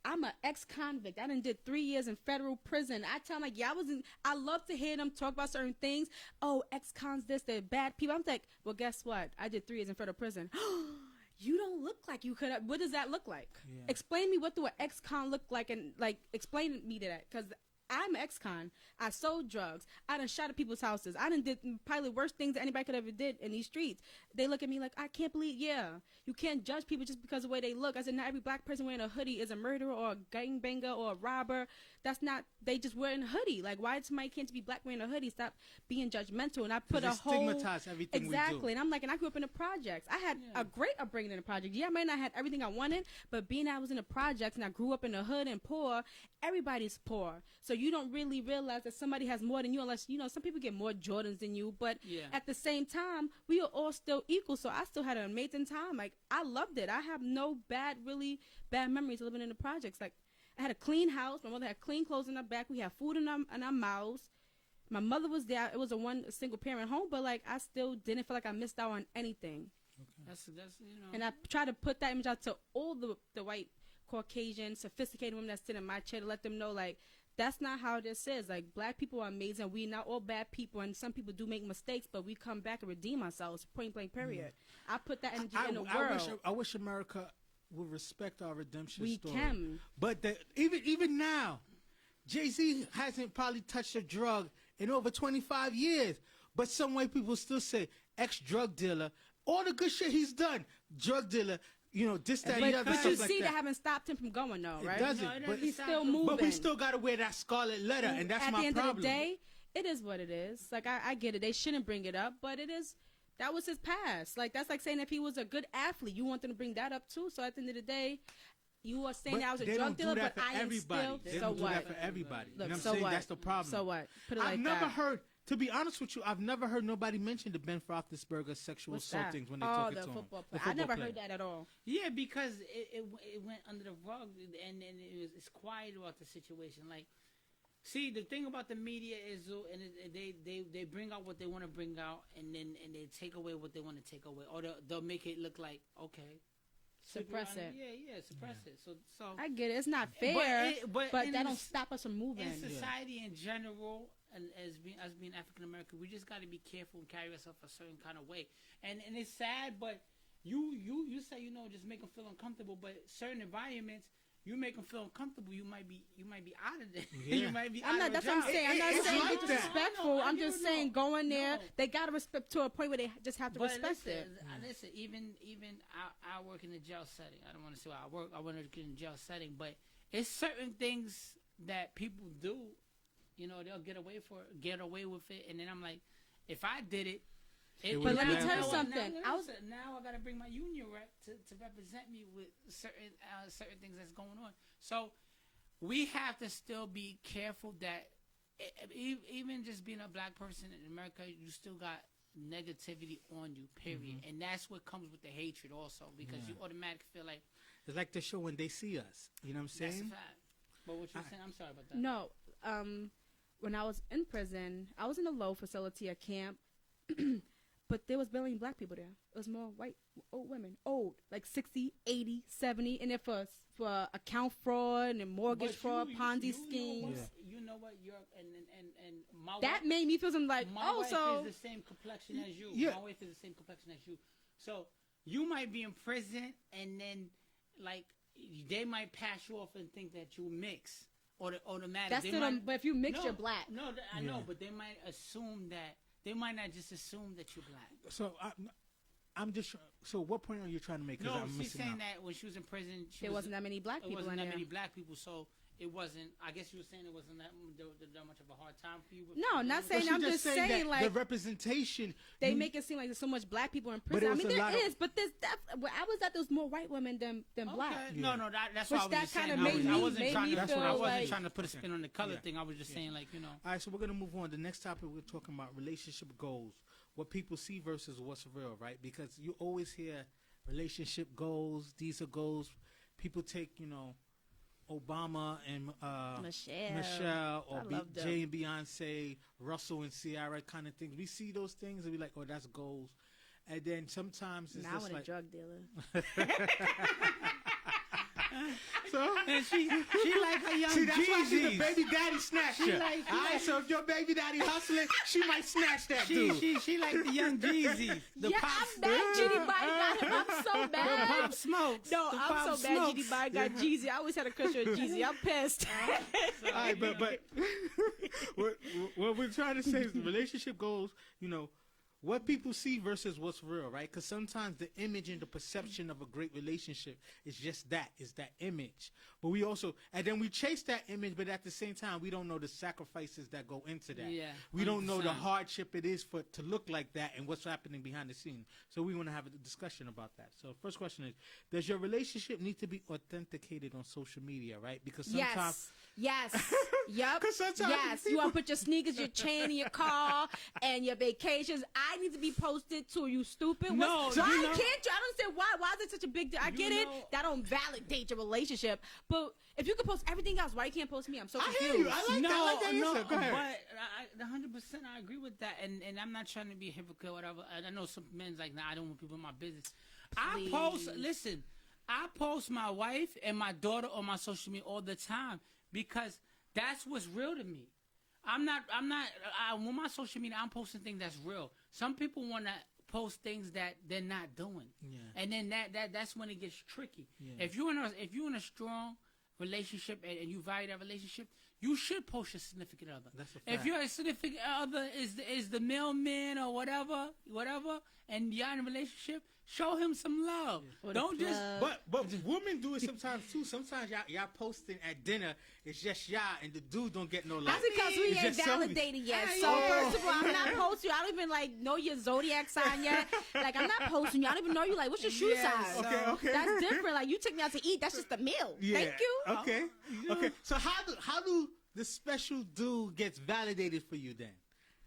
I'm an ex-convict. I done did 3 years in federal prison. I tell them, like, yeah, I love to hear them talk about certain things. Oh, ex-cons this, they're bad people. I'm like, well, guess what? I did 3 years in federal prison. You don't look like you could have. What does that look like? Yeah. Explain me what do an ex-con look like, and, like, explain me to that. Because I'm an ex-con. I sold drugs. I done shot at people's houses. I done did probably the worst things that anybody could ever did in these streets. They look at me like, I can't believe, you can't judge people just because of the way they look. I said, not every black person wearing a hoodie is a murderer or a gangbanger or a robber. That's not, they just wearing a hoodie. Like, why somebody can't be black wearing a hoodie? Stop being judgmental. And I put a whole... stigmatize everything exactly. we do. And I'm like, and I grew up in the projects. I had a great upbringing in the projects. Yeah, I might not have everything I wanted, but being I was in the projects and I grew up in the hood and poor, everybody's poor. So you don't really realize that somebody has more than you unless, you know, some people get more Jordans than you. But at the same time, we are all still equal. So I still had an amazing time. Like, I loved it. I have no really bad memories living in the projects. Like, I had a clean house. My mother had clean clothes in her back. We had food in our mouths. My mother was there. It was a single parent home, but like I still didn't feel like I missed out on anything. Okay. That's you know. And I try to put that image out to all the white Caucasian sophisticated women that sit in my chair to let them know like that's not how this is. Like black people are amazing. We not all bad people, and some people do make mistakes, but we come back and redeem ourselves. Point blank. Period. I put that energy in the world. I wish America would respect our redemption we story. can. But even now, Jay-Z hasn't probably touched a drug in over 25 years. But some white people still say ex-drug dealer. All the good shit he's done, drug dealer. You know, this, that, and the other. But you stuff see, like that haven't stopped him from going though, right? It doesn't. But he's still moving. But we still gotta wear that scarlet letter, and that's my problem. At the end of the day, it is what it is. Like I get it. They shouldn't bring it up, but it is. That was his past. Like that's like saying if he was a good athlete, you want them to bring that up too. So at the end of the day, you are saying that I was a drug dealer, but I am still. They So don't do what? that for everybody. Look, You know what so I'm saying? what? That's the problem. So what? Put it like I've never that. heard. To be honest with you, I've never heard nobody mention the Ben Roethlisberger sexual What's assault that? things when they talk it to him. Football The player. I never player. heard that at all. Yeah, because it went under the rug, and it's quiet about the situation. Like, see, the thing about the media is, and they bring out what they want to bring out, and they take away what they want to take away, or they'll make it look like okay. Suppress it. Yeah, suppress it. So I get it. It's not fair, but that in don't stop us from moving. In society in general, and as being African American, we just got to be careful and carry ourselves a certain kind of way. And it's sad, but you say just make them feel uncomfortable, but certain environments. You make them feel uncomfortable. You might be out of there. Yeah. You might be. I'm not. That's what I'm saying. I'm not saying like be that. disrespectful. I'm just saying go in there. No. They gotta respect to a point where they just have to respect it. Listen, even I work in the jail setting. I don't want to say where I work. I want to get in the jail setting, but it's certain things that people do. They'll get away with it, and then I'm like, if I did it. But let me tell you something. Now I got to bring my union rep to represent me with certain things that's going on. So we have to still be careful that even just being a black person in America, you still got negativity on you, period. And that's what comes with the hatred also, because you automatically feel like... It's like the show When They See Us. You know what I'm saying? That's a fact. But what you're saying, I'm sorry about that. No. When I was in prison, I was in a low facility, a camp. But there was barely any black people there. It was more white, old women. Old, like 60, 80, 70. And then for account fraud and mortgage fraud, Ponzi schemes. You know what? And my that wife, made me feel something like, my wife so... is the same complexion as you. Yeah. My wife is the same complexion as you. So you might be in prison and then, like, they might pass you off and think that you mix. automatic. That's They still, might- but if you mix, no, you're black. No, I know, Yeah. but they might assume that. They might not just assume that you're black. So I'm just. So what point are you trying to make? 'Cause No, I'm she's missing saying out. that when she was in prison, There wasn't that many black it people wasn't in that there. many black people, so it wasn't. I guess you were saying it wasn't that much of a hard time for you. No, not But saying. she I'm just saying that like the representation. they you- make it seem like there's so much black people in But prison. it I was mean, a there lot of- is, but there's where I was at, there was more white women than black. Okay. Yeah. No, that's Which why I was that just saying. kinda I made was- me- I wasn't made trying me to. feel I wasn't like- trying to put a spin on the color Yeah. thing. I was just saying, like, you know. All right, so we're gonna move on. The next topic we're talking about relationship goals, what people see versus what's real, right? Because you always hear relationship goals. These are goals. People take, Obama and Michelle, or I love them. Jay and Beyonce, Russell and Ciara kind of things. We see those things and we like, oh, that's goals. And then sometimes it's Now just I'm a like, drug dealer. so. And she like her young See, that's why she's the Jeezys. baby daddy snatcher. She like- All right, so if your baby daddy hustling, she might snatch that dude. She like the young Jeezys. The Yeah, pop, I'm mad Judy Biden got him. I'm so the mad. pop smokes. No, The I'm Pop so mad Smokes. Judy Biden got Jeezy. I always had a crush on Jeezy. I'm pissed. All right, but what we're trying to say is the relationship goals, what people see versus what's real, right? Because sometimes the image and the perception of a great relationship is just that, is that image. But we also, and then we chase that image, but at the same time, we don't know the sacrifices that go into that. Yeah, We don't know the 100%. hardship it is to look like that and what's happening behind the scene. So we want to have a discussion about that. So first question is, does your relationship need to be authenticated on social media, right? Because sometimes... Yes. Yep. 'Cause sometimes Yes. You want to put your sneakers, your chain in your car, and your vacations. I need to be posted too. You stupid. No, Why you know- can't you? I don't understand why. Why is it such a big deal? I You get it. know- That don't validate your relationship. But if you can post everything else, why you can't post me? I'm so I confused. hear you. I like that answer. Go ahead. But 100% I agree with that, and I'm not trying to be a hypocrite or whatever. And I know some men's like, nah, I don't want people in my business. Please. I post my wife and my daughter on my social media all the time because that's what's real to me. On my social media, I'm posting things that's real. Some people want to post things that they're not doing, Yeah. and then that's when it gets tricky. Yeah. If you're in a strong relationship and you value that relationship, you should post your significant other. That's a If fact. your significant other is the mailman or whatever, and you're in a relationship, show him some love. Or the Don't just. plug. But women do it sometimes too. Sometimes y'all posting at dinner, it's just y'all and the dude don't get no love. That's because we It's ain't just selfish. validated yet. Ah, So yeah. first of all, I'm not posting you. I don't even know your zodiac sign yet. Like I'm not posting you. I don't even know you. Like what's your shoe Yeah, size? so- Okay. That's different. Like you take me out to eat. That's just a meal. Yeah. Thank you. Okay. Okay. So how do the special dude gets validated for you then?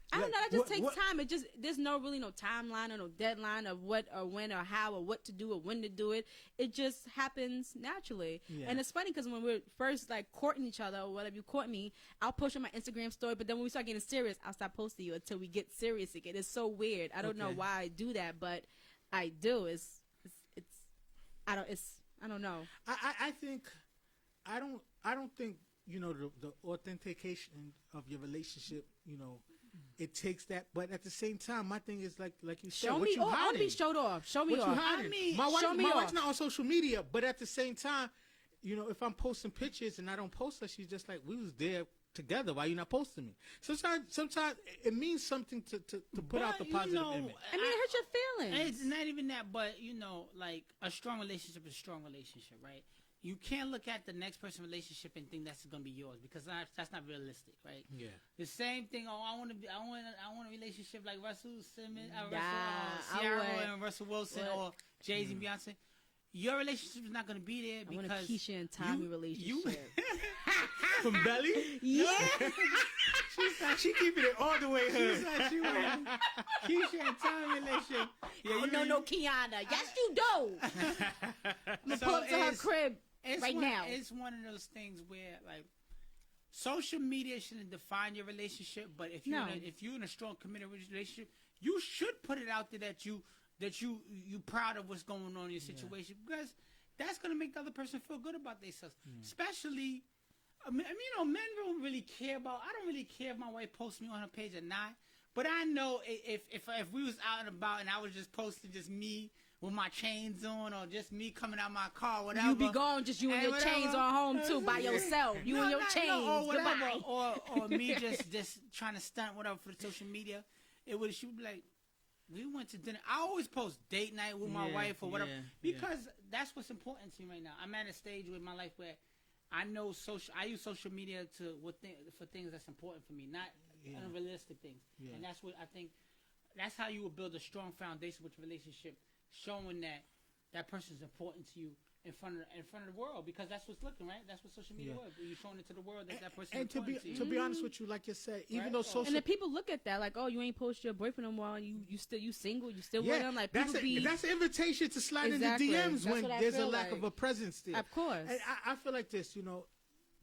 I don't Like, know. That just what- takes what- time. It just there's no timeline or no deadline of what or when or how or what to do or when to do it. It just happens naturally. Yeah. And it's funny because when we're first like courting each other or whatever, you court me, I'll post on my Instagram story. But then when we start getting serious, I'll stop posting you until we get serious again. It's so weird. I don't know Okay. why I do that, but I do. It's I don't know. I think I don't think the authentication of your relationship, it takes that, but at the same time, my thing is like you said, Show what me. you Oh, I want to hiding? be showed off. Show me What you off. hiding? My show me wife's off. not on social media, but at the same time, if I'm posting pictures and I don't post her, she's just like, we was there together. Why you not posting me? Sometimes it means something to put out the But, positive image. I mean, it hurts your feelings. It's not even that, but like a strong relationship is a strong relationship, right? You can't look at the next person's relationship and think that's gonna be yours because that's not realistic, right? Yeah. The same thing. Oh, I want a relationship like Russell Simmons, Nah, I Ciara would. and Russell Wilson, Would. or Jay-Z and Beyonce. Your relationship is not gonna be there I want a because Keisha and Tommy relationship. From Belly? Yeah. She keeping it all the way hood. She want a Keisha and Tommy relationship. Oh, no, Kiana. Yes, you do. I'm gonna So pull up to her it's- crib right now. It's one of those things where like social media shouldn't define your relationship, but if you're No. if you're in a strong committed relationship, you should put it out there that you proud of what's going on in your situation because that's gonna make the other person feel good about themselves. Especially, I mean, men don't really care about. I don't really care if my wife posts me on her page or not. But I know if we was out and about and I was just posting just me with my chains on, or just me coming out my car, whatever. You be gone, just you and your chains on home too by yourself. You and your chains. or whatever. Goodbye. Or me just trying to stunt whatever for the social media. She would be like, we went to dinner. I always post date night with my wife or whatever because that's what's important to me right now. I'm at a stage with my life where I know I use social media for things that's important for me, not unrealistic things. And that's what I think. That's how you will build a strong foundation with your relationship, showing that person is important to you in front of the world, because that's what's looking, right. That's what social media was. You're showing it to the world that person is important to you. To be honest with you, like you said, even though social and then people look at that like, oh, you ain't post your boyfriend no more. You single. You still with him. Like that's an invitation to slide in the DMs when there's a lack of a presence there. Of course. And I feel like this,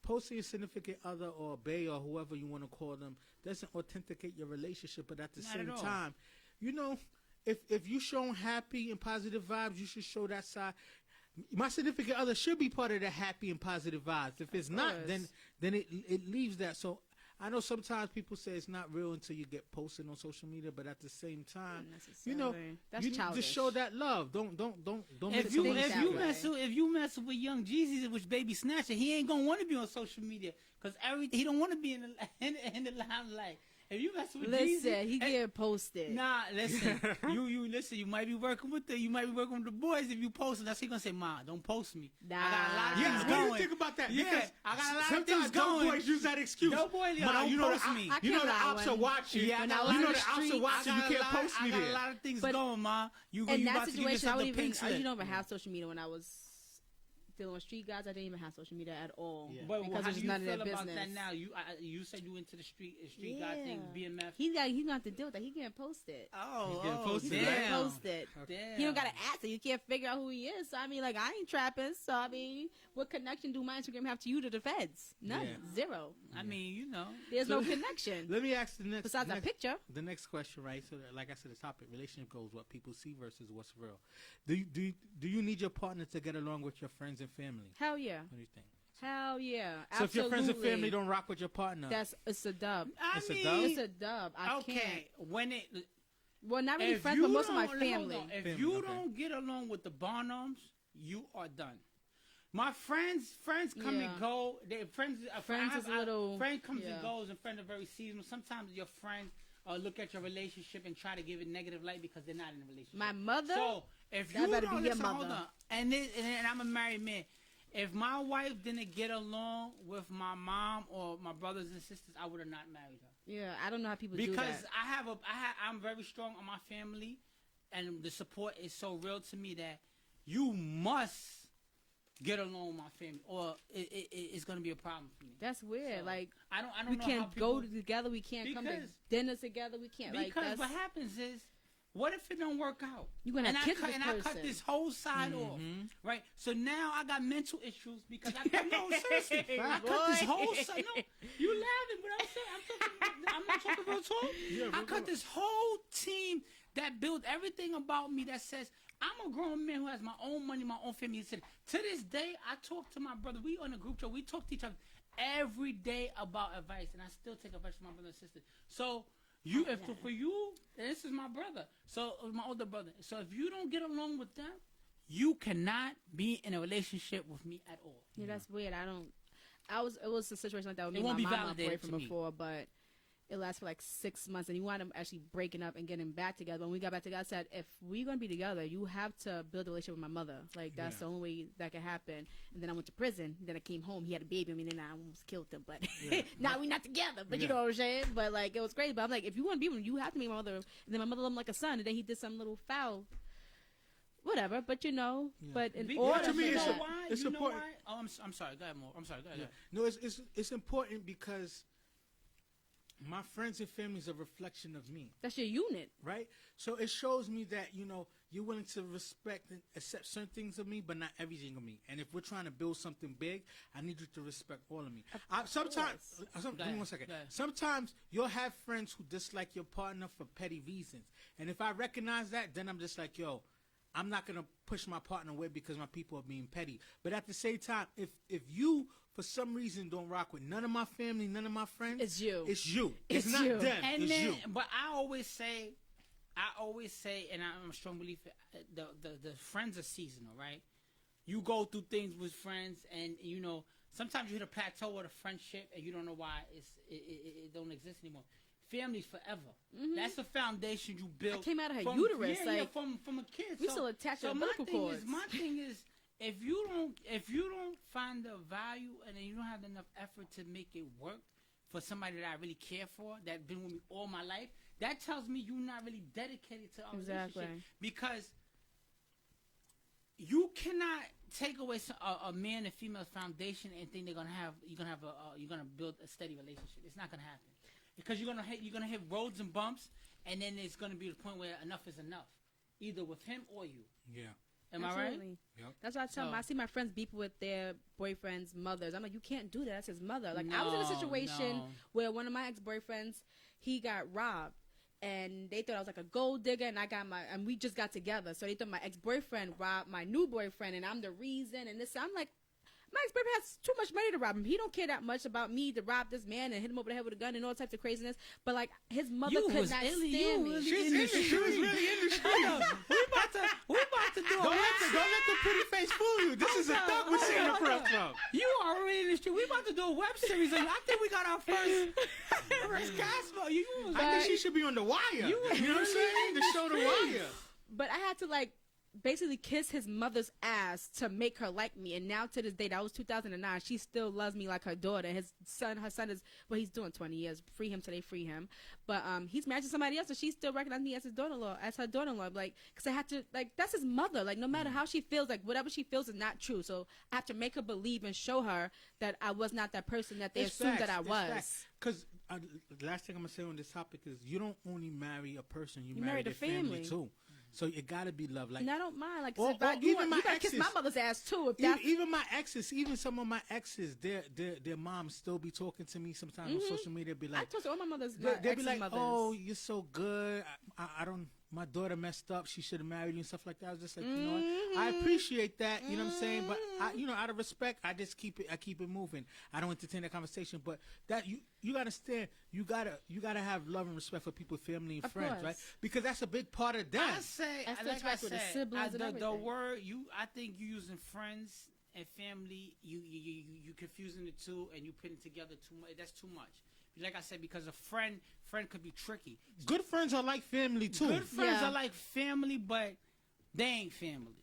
posting your significant other or bae or whoever you want to call them doesn't authenticate your relationship, but at the same time, if you showing happy and positive vibes, you should show that side. My significant other should be part of the happy and positive vibes. If it's not, then it leaves that. So I know sometimes people say it's not real until you get posted on social media, but at the same time, that's you childish. just show that love. Don't. If you mess with Young Jeezy, which Baby Snatcher, he ain't gonna want to be on social media because he don't want to be in the limelight. If you mess with Jeezy, he get posted. Nah, listen. you listen. You might be working with the boys. If you post it, that's he gonna say, "Ma, don't post me." Nah. I got a lot of things going. going. What do you think about that? Yeah, because I got a lot of things sometimes going. boys use that excuse. No boy, but don't post me. The ops are watching. Yeah, the ops are watching. You can't post me there. I got a lot of things going, Ma. In that situation, I didn't even have social media when I was dealing with street guys. I didn't even have social media at all. Yeah. But because how it was do you none of feel their about business. that now? You said you into the street guy thing, BMF. He gonna have to deal with that. He can't post it. Posted, He right? can't post it. Damn. He don't got an answer. You can't figure out who he is. So I mean, like, I ain't trapping. So I mean, what connection do my Instagram have to you to the feds? None. Yeah. Zero. I mean, There's no connection. Let me ask the next. Besides a picture. The next question, right? So, like I said, the topic: relationship goals, what people see versus what's real. Do you need your partner to get along with your friends and family? Hell yeah. What do you think? Hell yeah. So Absolutely. if your friends and family don't rock with your partner, it's a dub. It's a dub. I can't. Well, not really friends, but most of my family. If you don't get along with the Barnums, you are done. My friends come and go. Friends comes and goes, and friends are very seasonal. Sometimes your friends look at your relationship and try to give it negative light because they're not in a relationship. My mother. So if that you better don't be your listen, mother. hold on, and I'm a married man. If my wife didn't get along with my mom or my brothers and sisters, I would have not married her. Yeah, I don't know how people do that. Because I'm very strong on my family, and the support is so real to me that you must get along with my family, or it's gonna be a problem for me. That's weird. So, like I don't we know can't how people, go together. We can't come to dinner together. We can't. Because what happens is, what if it don't work out? You're gonna have kids with this person. I cut this whole side off, right? So now I got mental issues because I cut seriously. I cut this whole side. No, you laughing, but I'm not talking real talk. Yeah, I cut this whole team that built everything about me that says I'm a grown man who has my own money, my own family. To this day, I talk to my brother. We on a group chat. We talk to each other every day about advice, and I still take advice from my brother and sister. So. For you, this is my brother. So my older brother. So if you don't get along with them, you cannot be in a relationship with me at all. Yeah, that's weird. It was a situation like that with me. It won't my be mom validated from before, but it lasted for like 6 months, and you wound up actually breaking up and getting back together. When we got back together, I said, if we're gonna be together, you have to build a relationship with my mother. Like that's the only way that can happen. And then I went to prison. Then I came home. He had a baby. I mean, then I almost killed him. But now we're not together. But you know what I'm saying? But like it was crazy. But I'm like, if you want to be with me, you have to meet my mother. And then my mother loved him like a son. And then he did some little foul. Whatever, but but in order to me, it's important. Oh, I'm sorry. Go ahead, more. I'm sorry. Go ahead. No, it's important because my friends and family is a reflection of me. That's your unit, right? So it shows me that you're willing to respect and accept certain things of me, but not everything of me. And if we're trying to build something big, I need you to respect all of me. Sometimes, give me 1 second. Sometimes you'll have friends who dislike your partner for petty reasons, and if I recognize that, then I'm just like, yo, I'm not gonna push my partner away because my people are being petty. But at the same time, if you for some reason don't rock with none of my family, none of my friends, it's you. It's you. It's not you. them. And it's then, you. But I always say, I always say, and I'm a strong believer, the friends are seasonal, right? You go through things with friends, and you know sometimes you hit a plateau with a friendship, and you don't know why it don't exist anymore. Family's forever. Mm-hmm. That's the foundation you built. I came out of her uterus, from a kid. We still attached to umbilical cords. My thing is, if you don't find the value and then you don't have enough effort to make it work for somebody that I really care for, that's been with me all my life, that tells me you're not really dedicated to our relationship. Because you cannot take away a man and female foundation and think you're gonna build a steady relationship. It's not gonna happen. Because you're gonna hit roads and bumps, and then it's gonna be the point where enough is enough, either with him or you. Yeah. Am I right? Yep. That's what I tell them. I see my friends beep with their boyfriends' mothers. I'm like, you can't do that. That's his mother. Like, I was in a situation where one of my ex-boyfriends, he got robbed, and they thought I was like a gold digger, and we just got together. So they thought my ex-boyfriend robbed my new boyfriend, and I'm the reason. And this, I'm like, my ex-boyfriend has too much money to rob him. He don't care that much about me to rob this man and hit him over the head with a gun and all types of craziness. But like his mother could not stand me. She was really in the street. We about to do Don't let the pretty face fool you. This is a thug we're seeing the press from. You are already in the street. We about to do a web series. I think we got our first cast. I think she should be on The Wire. You know what I'm saying? The show The Wire. But I had to like basically kiss his mother's ass to make her like me, and now to this day, that was 2009, she still loves me like her daughter. Her son is, well, he's doing 20 years, free him till they free him, but he's married to somebody else, and she still recognizes me as her daughter-in-law, like, because I had to, like, that's his mother, like, no matter how she feels, like, whatever she feels is not true, so I have to make her believe and show her that I was not that person that they assumed that I was. Because the last thing I'm going to say on this topic is you don't only marry a person, you marry the their family too. So it gotta be love, like. And I don't mind, like, you gotta kiss my mother's ass too. If even my exes, even some of my exes, their moms still be talking to me sometimes on social media. Be like, I talk to all my mothers. They'll be like, "Oh, you're so good. I don't. My daughter messed up. She should have married you and stuff like that." I was just like, you know what? I appreciate that. You know what I'm saying? But out of respect, I just keep it moving. I don't entertain that conversation. But that you gotta understand. You gotta have love and respect for people, family, and friends, right? Because that's a big part of that. I say, like I said, the word I think you using friends and family, you confusing the two, and you putting together too much. That's too much. Like I said, because a friend could be tricky. Good friends are like family too. Good friends are like family, but they ain't family.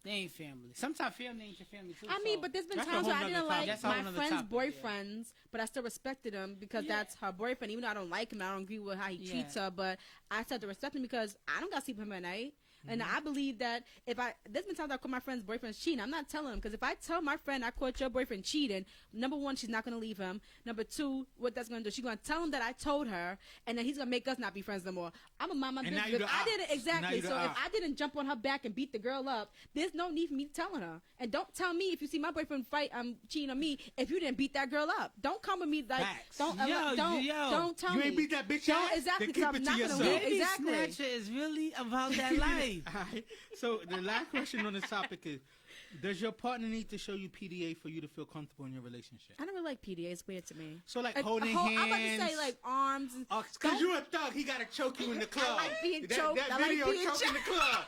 They ain't family. Sometimes family ain't your family too. I mean, but there's been times where I didn't like my friend's boyfriends, but I still respected him because that's her boyfriend. Even though I don't like him, I don't agree with how he treats her, but I still have to respect him because I don't got to sleep with him at night. And I believe that there's been times I caught my friend's boyfriend cheating. I'm not telling him, because if I tell my friend I caught your boyfriend cheating, number one, she's not going to leave him. Number two, what that's going to do, she's going to tell him that I told her, and then he's going to make us not be friends no more. I'm a mama bitch. I did it exactly. So if I didn't jump on her back and beat the girl up, there's no need for me telling her. And don't tell me if you see my boyfriend cheating on me if you didn't beat that girl up. Don't come with me like don't tell me. You ain't beat that bitch out. Exactly. Then keep it to yourself. Exactly. Snatcher is really about that life. Right. So the last question on this topic is: does your partner need to show you PDA for you to feel comfortable in your relationship? I don't really like PDA. It's weird to me. So like holding hands. I'm about to say like arms. Because you're a thug. He got to choke you in the club. I like being choked. That video choking in the club.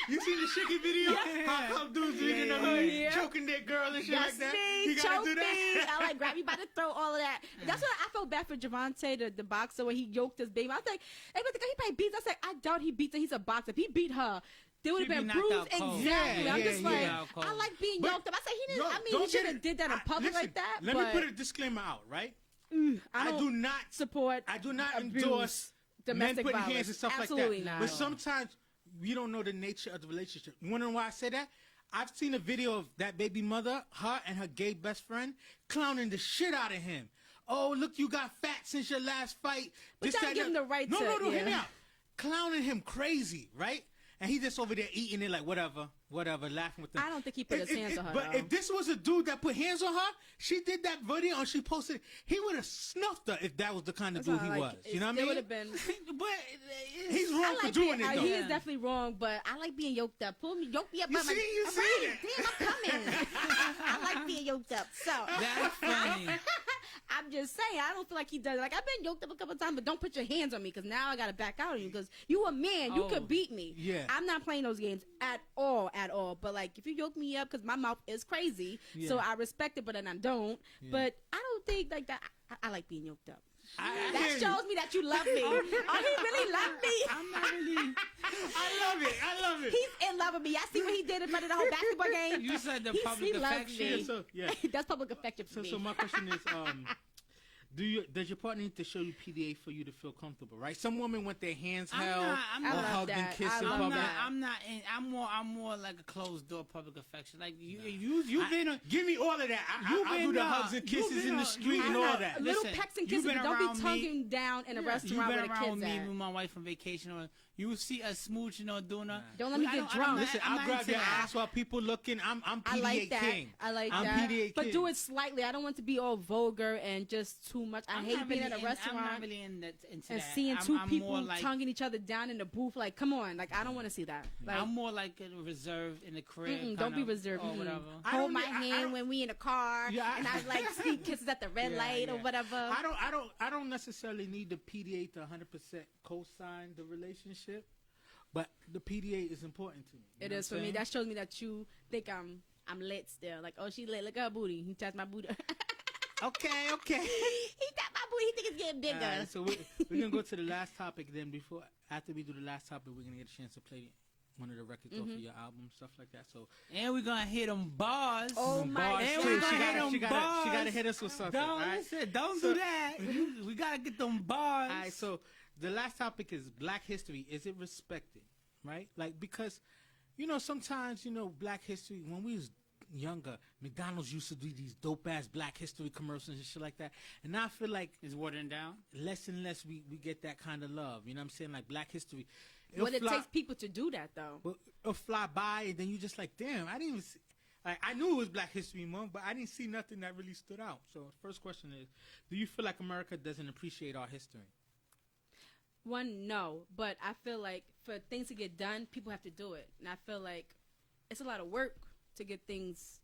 You seen the Shiggy video? Yeah. How come dudes in the hood choking their girl and shit like that? He gotta do that. I like grab you by the throat, all of that. That's why I felt bad for Javante, the boxer, when he yoked his baby. I was like, hey, but the guy, he probably beats. I was like, I doubt he beats her. He's a boxer. If he beat her, they would have been bruised. Exactly. I'm just like, I like being yoked up. I said he didn't. He shouldn't have did that in public like that. Let me put a disclaimer out, right? I do not support. I do not endorse domestic men putting violence. hands and stuff Absolutely like that. not. But sometimes we don't know the nature of the relationship. You wanna know why I say that? I've seen a video of that baby mother, her and her gay best friend, clowning the shit out of him. Oh, look, you got fat since your last fight. But y'all give him the right to. No, hear me out. Clowning him crazy, right? And he just over there eating it like whatever, laughing with them. I don't think he put his hands on her. But if this was a dude that put hands on her, she did that video and she posted it, he would have snuffed her if that was the kind of dude he was. You know what I mean? It would have been. But he's wrong for doing it, though. He is definitely wrong, but I like being yoked up. Yoke me up. You see it? Damn, I'm coming. I like being yoked up. So that's funny. I'm just saying, I don't feel like he does it. Like, I've been yoked up a couple times, but don't put your hands on me, because now I got to back out on you, because you a man. You could beat me. Yeah. I'm not playing those games at all. But, like, if you yoke me up, because my mouth is crazy, so I respect it, but then I don't. Yeah. But I don't think, like, that. I like being yoked up. That shows me that you love me. Oh, he really loved me. I'm not really. I love it. He's in love with me. I see what he did in front of the whole basketball game. You said the public affection. Yeah, that's public affection for me. So my question is, does your partner need to show you PDA for you to feel comfortable? Right? Some women want their hands held or hugged and kissed in public. I'm more like a closed door public affection. Like you've been. Give me all of that. I do the hugs and kisses in the street and all that. Little pecks and kisses, but don't be tonguing down in a restaurant where the kids You've been around me with my wife on vacation, or you see us smooching or doing a. Don't let me get drunk. Listen, I'll grab your ass while people looking. I'm PDA king. I like I'm that. PDA king. But do it slightly. I don't want to be all vulgar and just too much. I hate being at a restaurant I'm not really into and that. seeing two people tonguing each other down in the booth. Like, come on. Like, I don't want to see that. Like, I'm more like reserved in the crib. Don't be reserved. Or whatever. Hold my hand when we in the car, and I like sneak kisses at the red light or whatever. I don't necessarily need the PDA to 100% co-sign the relationship, but the PDA is important to me. It is for me. That shows me that you think I'm lit still. Like, oh, she lit. Look at her booty. He touched my booty. Okay. He tapped my booty. He think it's getting bigger. Right, so we're gonna go to the last topic. Then after we do the last topic, we're gonna get a chance to play one of the records off of your album, stuff like that. So we're gonna hit them bars. Oh my! And we're gonna hit them bars. She gotta hit us with something. Don't do that. We gotta get them bars. All right. So the last topic is Black history. Is it respected? Right? Like, because sometimes Black history, when we was younger, McDonald's used to do these dope ass Black history commercials and shit like that, and now I feel like it's watering down. Less and less we get that kind of love. You know what I'm saying? Like, Black history. It takes people to do that though. But it'll fly by, and then you just like, damn, I didn't even see. Like, I knew it was Black History Month, but I didn't see nothing that really stood out. So the first question is, do you feel like America doesn't appreciate our history? One, no, but I feel like for things to get done, people have to do it, and I feel like it's a lot of work to get things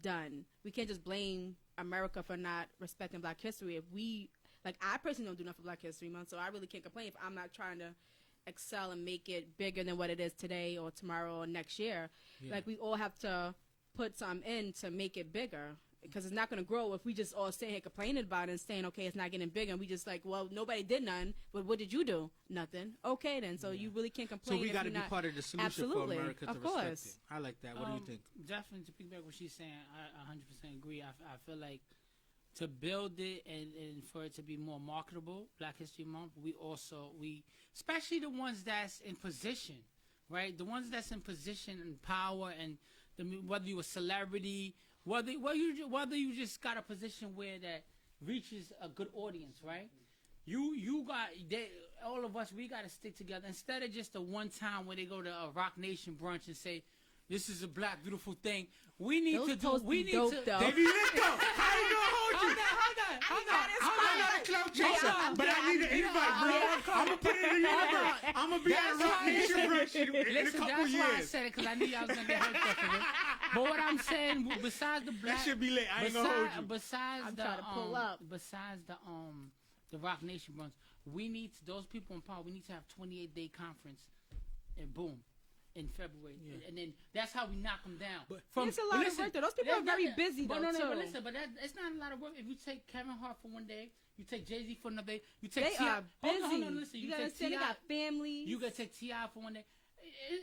done. We can't just blame America for not respecting Black history. If we, like, I personally don't do enough for Black History Month, so I really can't complain if I'm not trying to excel and make it bigger than what it is today or tomorrow or next year. Yeah. Like, we all have to put something in to make it bigger, because it's not going to grow if we just all sit here complaining about it and saying, okay, it's not getting bigger, and we just like, well, nobody did none, but what did you do? Nothing. Okay, then. So you really can't complain. So we got to be part of the solution for America to respect it. I like that. What do you think? Definitely, to piggyback what she's saying, I 100% agree. I feel like to build it and for it to be more marketable, Black History Month, we especially the ones that's in position, right? The ones that's in position and power, and whether you're a celebrity, whether you just got a position where that reaches a good audience, right? All of us, we got to stick together instead of just the one time where they go to a Rock Nation brunch and say, "This is a Black beautiful thing." We need to do. We need to. Baby, let's go. How you gonna hold you? Hold I'm not a clout chaser, but I need an invite, bro. I'm gonna put it in the universe. I'm gonna be at a Rock Nation brunch in a couple years. That's why I said it, because I knew y'all was gonna get hurt off of it. But what I'm saying, besides the Black, that should be lit. I ain't gonna hold you. Besides I'm trying to pull up. Besides the Rock Nation brunch, we need those people in power. We need to have 28-day conference, and boom. In February, and then that's how we knock them down. But it's a lot of work though. Those people are very busy though. But too. Listen, it's not a lot of work. If you take Kevin Hart for one day, you take Jay-Z for another day, you take They T.I. are busy. Hold on, listen. You gotta say they got families. You gotta take T.I. for one day.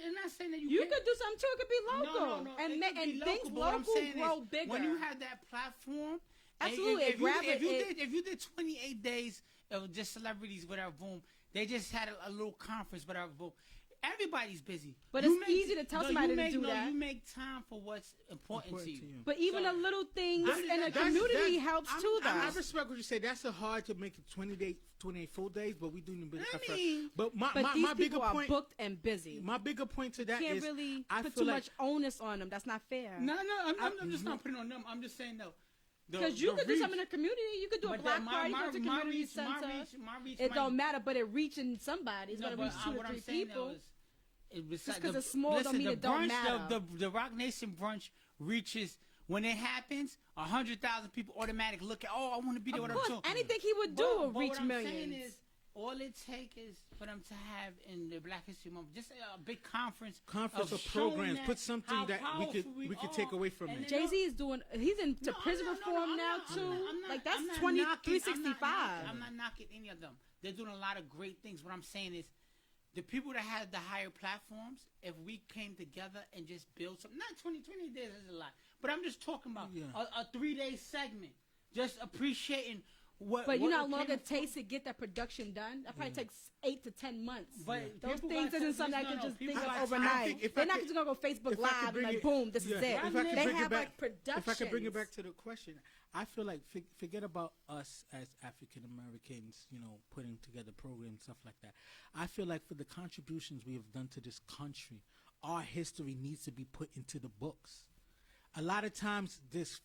I'm not saying that you could do something too. It could be local. No. And things local grow bigger. When you have that platform, absolutely. If you did 28 days of just celebrities, whatever, boom, they just had a little conference, whatever, boom. Everybody's busy. But it's easy to tell somebody to do that. You make time for what's important to you. But even the little things in a community helps too, though. I respect what you say. That's hard to make it 28 full days, but we do need to But these my bigger people are point, booked and busy. My bigger point to that you can't is really I put feel too like, much onus on them. That's not fair. No, I'm just not putting it on them. I'm just saying, though. Because you could do something in the community. You could do a block party, go to community center. It don't matter, but it reaching somebody. It's going to reach 2 to 3 people. Just because it's small don't mean it don't matter. The Rock Nation brunch reaches when it happens, 100,000 people automatic look at, I want to be there with Of them course, too. anything he would do will reach what I'm millions. saying is, all it takes is for them to have in the Black History Month just a big conference of programs. Put something that we could take away from it. Jay-Z is doing. He's into prison reform now too. Like that's 365. I'm not knocking any of them. They're doing a lot of great things. What I'm saying is, the people that have the higher platforms, if we came together and just build something, not 20 days is a lot, but I'm just talking about a 3-day segment, just appreciating what. But you know how long it takes to get that production done? That probably takes 8 to 10 months. But those things isn't something I could just think of I overnight. think They're not just gonna go Facebook Live and like, boom, this is it. If I could They bring it have back- like productions. If I could bring it back to the question, I feel like forget about us as African Americans, putting together programs, stuff like that. I feel like for the contributions we have done to this country, our history needs to be put into the books. A lot of times, these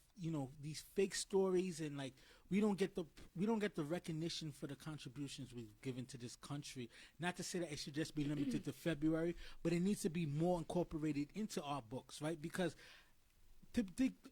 fake stories and like we don't get the recognition for the contributions we've given to this country. Not to say that it should just be limited to February, but it needs to be more incorporated into our books, right? Because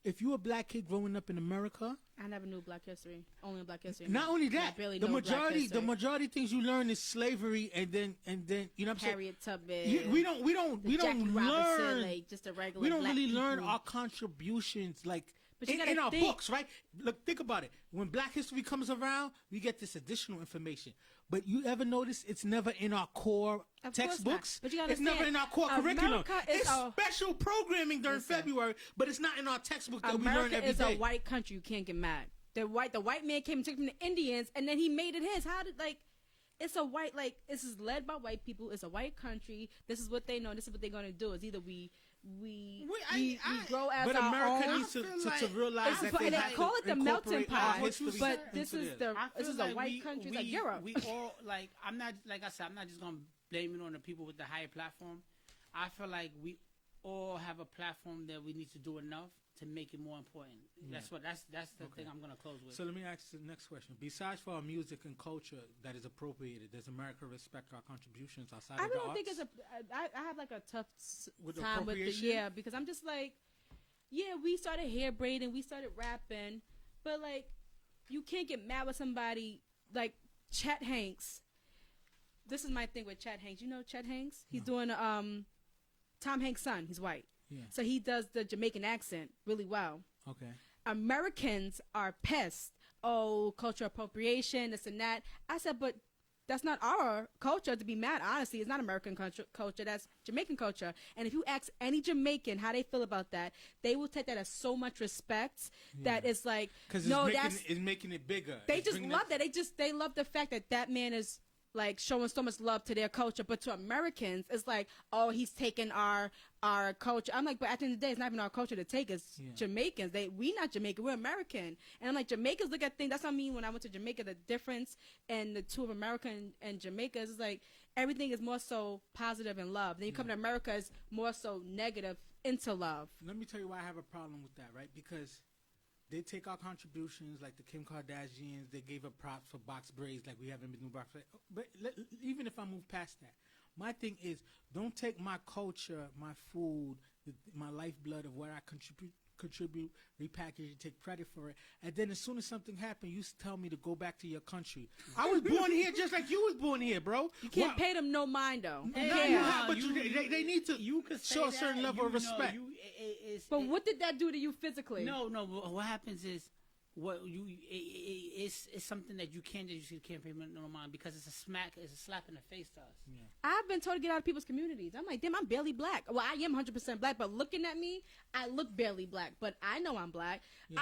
if you're a black kid growing up in America, I never knew Black history. Only Black history. not only that, I barely the know Black majority history. things you learn is slavery, and then you know what I'm saying. Harriet Tubman. We don't Jackie Robinson, learn. like just a regular. We don't black really learn people. our contributions like But you in gotta our think- books, right? Look, think about it. When Black History comes around, we get this additional information. But you ever notice it's never in our core Of course textbooks? not. But you gotta it's never understand, in our core curriculum. America is It's a- special programming during Listen. February, but it's not in our textbook that we learn America every is day. a white country. You can't get mad. The white man came and took from the Indians, and then he made it his. How did it's a white this is led by white people. It's a white country. This is what they know. This is what they're gonna do. It's either we grow as but our America own. needs to realize that they and they have call to it the melting incorporate our pot, history but this into is theirs. this is a white country like Europe. We all I'm not like I said. I'm not just gonna blame it on the people with the higher platform. I feel like we all have a platform that we need to do enough to make it more important. That's the thing I'm gonna close with. So let me ask the next question. Besides for our music and culture that is appropriated, does America respect our contributions outside I of the don't think arts? it's I have like a tough With time with the appropriation? because I'm just like, we started hair braiding, we started rapping, but like you can't get mad with somebody like Chet Hanks. This is my thing with Chet Hanks. You know Chet Hanks? He's doing Tom Hanks' son. He's white. Yeah. So he does the Jamaican accent really well. Okay. Americans are pissed. Oh, cultural appropriation, this and that. I said, but that's not our culture to be mad. Honestly, it's not American culture. That's Jamaican culture. And if you ask any Jamaican how they feel about that, they will take that as so much respect that it's like, Because it's making it bigger. They It's just bringing love that. They love the fact that man is like showing so much love to their culture, but to Americans, it's like, oh, he's taking our culture. I'm like, but at the end of the day, it's not even our culture to take. It's Jamaicans. We not Jamaican. We're American. And I'm like, Jamaicans look at things. That's what I mean when I went to Jamaica. The difference in the two of America and Jamaica is like everything is more so positive and love. Then you come to America, it's more so negative into love. Let me tell you why I have a problem with that, right? Because they take our contributions, like the Kim Kardashians. They gave her props for box braids, like we haven't been doing box braids. But even if I move past that, my thing is, don't take my culture, my food, my lifeblood of what I contribute, repackage it, take credit for it, and then as soon as something happens, you tell me to go back to your country. I was born here just like you was born here, bro. You can't pay them no mind though. They need to show a certain level of respect. But what did that do to you physically? No. What happens is it's something that you can't pay no mind because it's a slap in the face to us. Yeah. I've been told to get out of people's communities. I'm like, damn, I'm barely black. Well, I am 100% black, but looking at me, I look barely black. But I know I'm black. Yeah.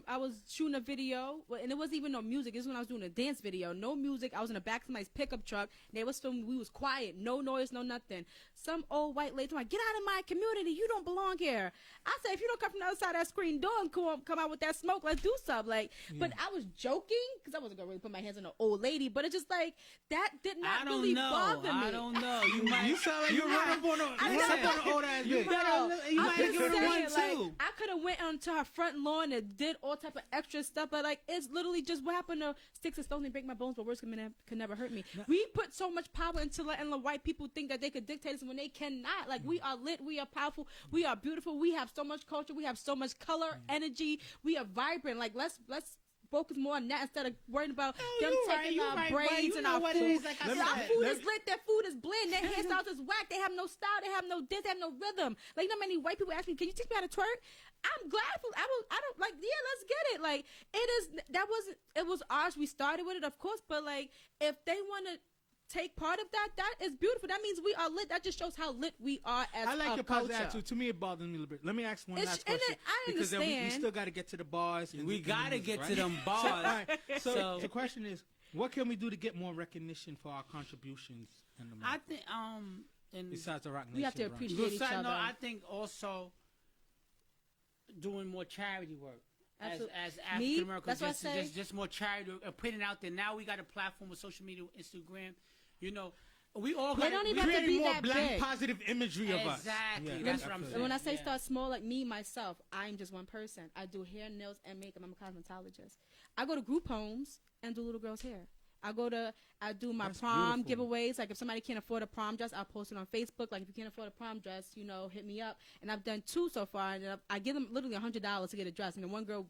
I was shooting a video, and it wasn't even no music. This is when I was doing a dance video. No music. I was in the back of somebody's pickup truck. They was filming. We was quiet. No noise, no nothing. Some old white lady told me, get out of my community. You don't belong here. I said, if you don't come from the other side of that screen door and come out with that smoke, let's do something. Like, but I was joking because I wasn't gonna really put my hands on an old lady. But it's just like that did not really bother me. I don't know. You might You sound like you run up on an old ass bitch. You I'm might just give her saying, one like, too. I could have went onto her front lawn and did all type of extra stuff, but like it's literally just what happened to sticks and stones and break my bones, but words can never hurt me. We put so much power into letting the white people think that they could dictate us when they cannot. Like we are lit, we are powerful, we are beautiful, we have so much culture, we have so much color, energy, we are vibrant. Like let's focus more on that instead of worrying about them taking our braids and our food. Like Our food is lit, their food is bland, their hairstyles is whack, they have no style, they have no this, they have no rhythm. Like, you know how many white people ask me, can you teach me how to twerk? I'm glad I don't like, yeah, let's get it. Like, it was ours, we started with it, of course, but like, if they want to take part of that is beautiful. That means we are lit. That just shows how lit we are as I like a your culture. positive attitude. To me, it bothers me a little bit. Let me ask one last and question. I because then we understand. still got to get to the bars. And We the gotta music, get right? to them So, all bars. right, so So- the question is, what can we do to get more recognition for our contributions in the I market? think and Besides the Rock Nation, We have to brunch? appreciate each besides, other. no, I think also doing more charity work. Absolutely. As Me? African Americans, That's what I say. just more charity putting it out there. Now we got a platform with social media, Instagram. You know, we all They got. don't we even have to creating be more that black big. positive imagery of us. Exactly. Yeah, That's I what I'm feel saying. And when I say Yeah. start small, like me, myself, I'm just one person. I do hair, nails, and makeup. I'm a cosmetologist. I go to group homes and do little girls' hair. I do my That's prom beautiful. giveaways. Like if somebody can't afford a prom dress, I'll post it on Facebook. Like if you can't afford a prom dress, hit me up. And I've done 2 so far. And I give them literally $100 to get a dress. And then one girl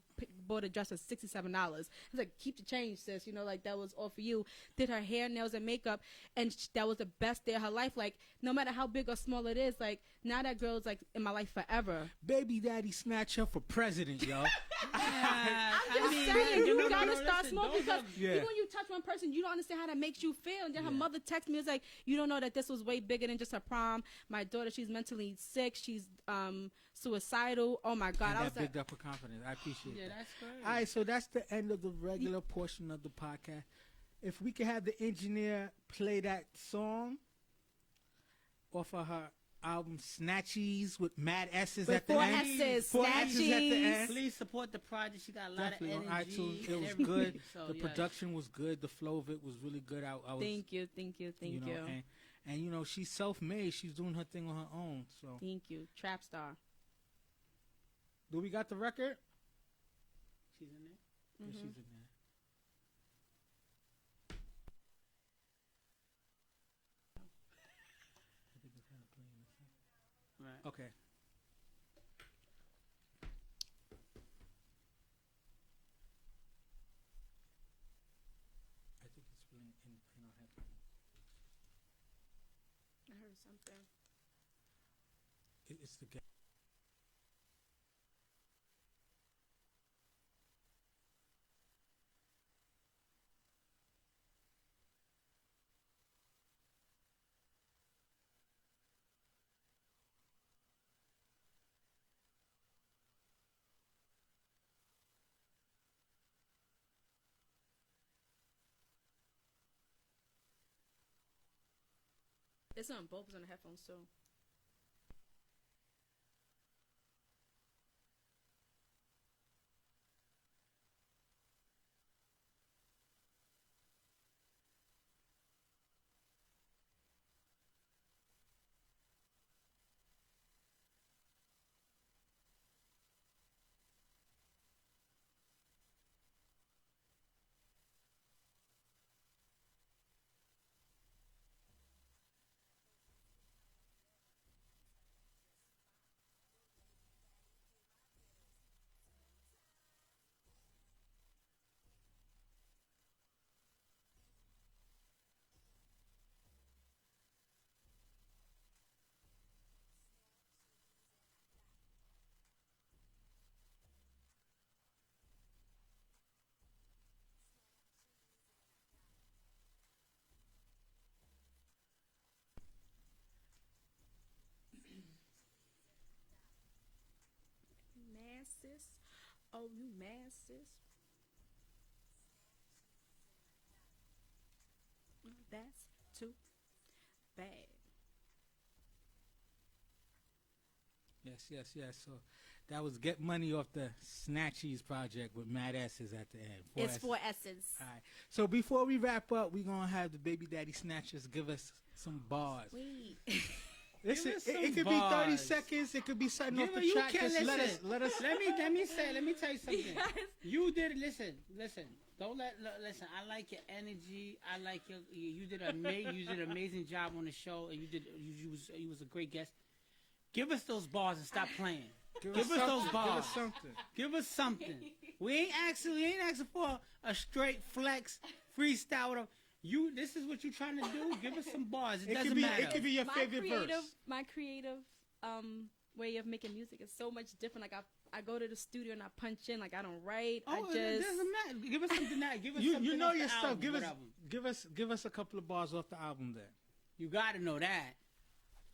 bought a dress for $67. I was like, keep the change, sis. Like that was all for you. Did her hair, nails, and makeup. And that was the best day of her life. Like no matter how big or small it is, like now that girl's like in my life forever. Baby daddy snatch her for president, yo. I'm just saying, you gotta start small because Yeah. even when you touch one person, you don't understand how that makes you feel. And then her mother texted me, was like, you don't know that this was way bigger than just her prom. My daughter, she's mentally sick. She's suicidal. Oh my God. And I was that like, bigged up her confidence. I appreciate Yeah, that. that's great. All right, so that's the end of the regular portion of the podcast. If we could have the engineer play that song off of her album Snatchies with mad S's With at the 4 end. S's, 4 S's at the Snatchies. end. Please support the project. She got a lot Definitely of on energy. iTunes. It and was everything. good. So, The yeah. production was good. The flow of it was really good. I was, thank you. And she's self-made. She's doing her thing on her own. So, Thank you. Trap star. do we got the record? She's in there. Yeah, Mhm. she's in there. I think it's kind of playing the same. Right. Okay. I think it's playing in our headphones. I heard something. It's the game. It's on both. It's on the headphones too. Mad sis. Oh, you mad sis. That's too bad. Yes. So that was Get Money off the Snatchies project with mad S's at the end. It's S's. 4 S's. All right. So before we wrap up, we're going to have the Baby Daddy Snatchers give us some bars. Wait. Listen, us some it could be 30 bars. seconds. It could be something off Give the you track. can Just let us. listen. Let us. Let me tell you something. Yes. You did it. Listen. Don't listen. I like your energy. I like you did an amazing job on the show, and you was a great guest. Give us those bars and stop playing. Give us those bars. Give us something. Give us something. We ain't asking for a straight flex freestyle. Whatever. This is what you trying to do. Give us some bars. It doesn't matter. It could be your favorite verse. My creative way of making music is so much different. Like I go to the studio and I punch in. Like I don't write. It doesn't matter. Give us something that. Give us something. You know off your the stuff. album, Give us a couple of bars off the album then. You gotta know that.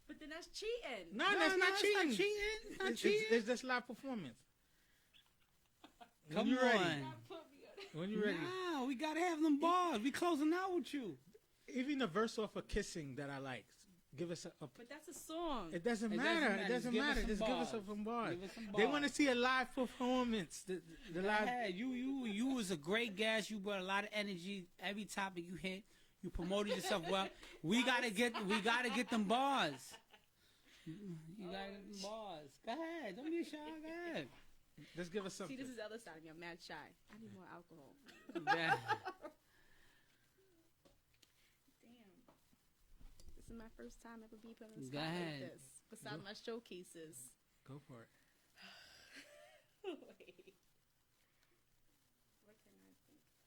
But then that's cheating. No, that's not it's cheating. Not cheating. It's not cheating. It's just live performance. Come when you're on. ready. When you're ready. No, we gotta have them bars. We closing out with you. Even a verse off of Kissing that I like. Give us a But that's a song. it doesn't It matter. doesn't It doesn't matter. matter. Just Just give give us us some some bars. Give us some They bars. want to see a live performance. The live. Yeah, you was a great guest. You brought a lot of energy. Every topic you hit, you promoted yourself well. We gotta get them bars. You gotta get them bars. Go ahead. Don't be shy. Go ahead. Just give us something. See, this is the other side of me. I'm mad shy. I need more alcohol. Yeah. Damn. This is my first time ever being put on the Go spot ahead. like this. Besides my showcases. Go for it. Wait. What can I think of?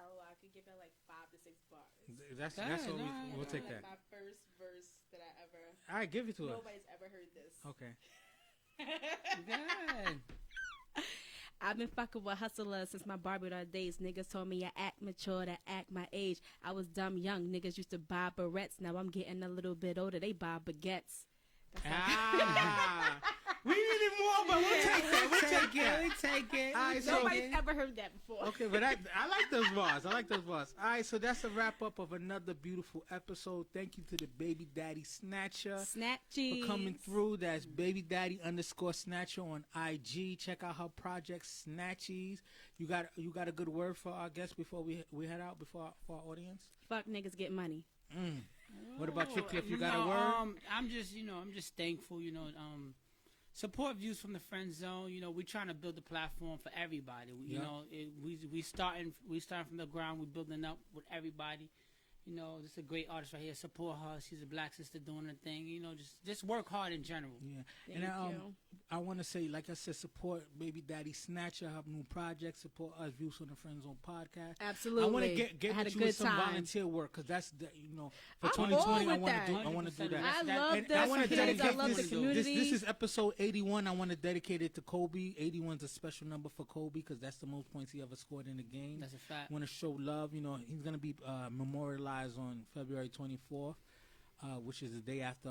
Oh, I could give it like 5 to 6 bars. That's Go what ahead, we'll That's take like that. my first verse that I ever. All right, give it to us. Nobody's ever heard this. Okay. Go ahead. I've been fucking with hustlers since my Barbados days. Niggas told me I act mature, to act my age. I was dumb young. Niggas used to buy barrettes. Now I'm getting a little bit older. They buy baguettes. Ah, we needed more, but we'll take that. We'll take it. We take it. All right, so Nobody's ever heard that before. okay, but I like those bars. I like those bars. All right, so that's a wrap up of another beautiful episode. Thank you to the Baby Daddy Snatcher Snatchies. for coming through. That's Baby Daddy _Snatcher on IG. Check out her project Snatchies. You got a good word for our guests before we head out for our audience. Fuck niggas get money. What about you, Cliff? You got a word? I'm just thankful. Support Views from the Friend Zone. We're trying to build a platform for everybody. We starting from the ground. We're building up with everybody. This is a great artist right here. Support her. She's a black sister doing her thing. Just work hard in general. Yeah, Thank and you. I want to say, like I said, support Baby Daddy Snatcher, her new project. Support us, Views from the Friend Zone podcast. Absolutely. I want to get I had a with you with good some time. volunteer work because that's for I'm 2020. all I with want that. to do. I want to do that. I That- love And the I want to kids. I dedicate love the this. community. This is episode 81. I want to dedicate it to Kobe. 81 is a special number for Kobe because that's the most points he ever scored in the game. That's a fact. Want to show love. He's going to be memorialized on February 24th, which is the day after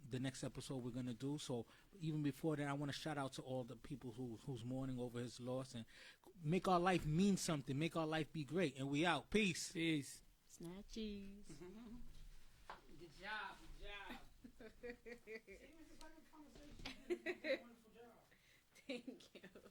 the next episode we're going to do. So even before that, I want to shout out to all the people who's mourning over his loss and make our life mean something. Make our life be great. And we out. Peace. Peace. Snatchies. Good job. Thank you.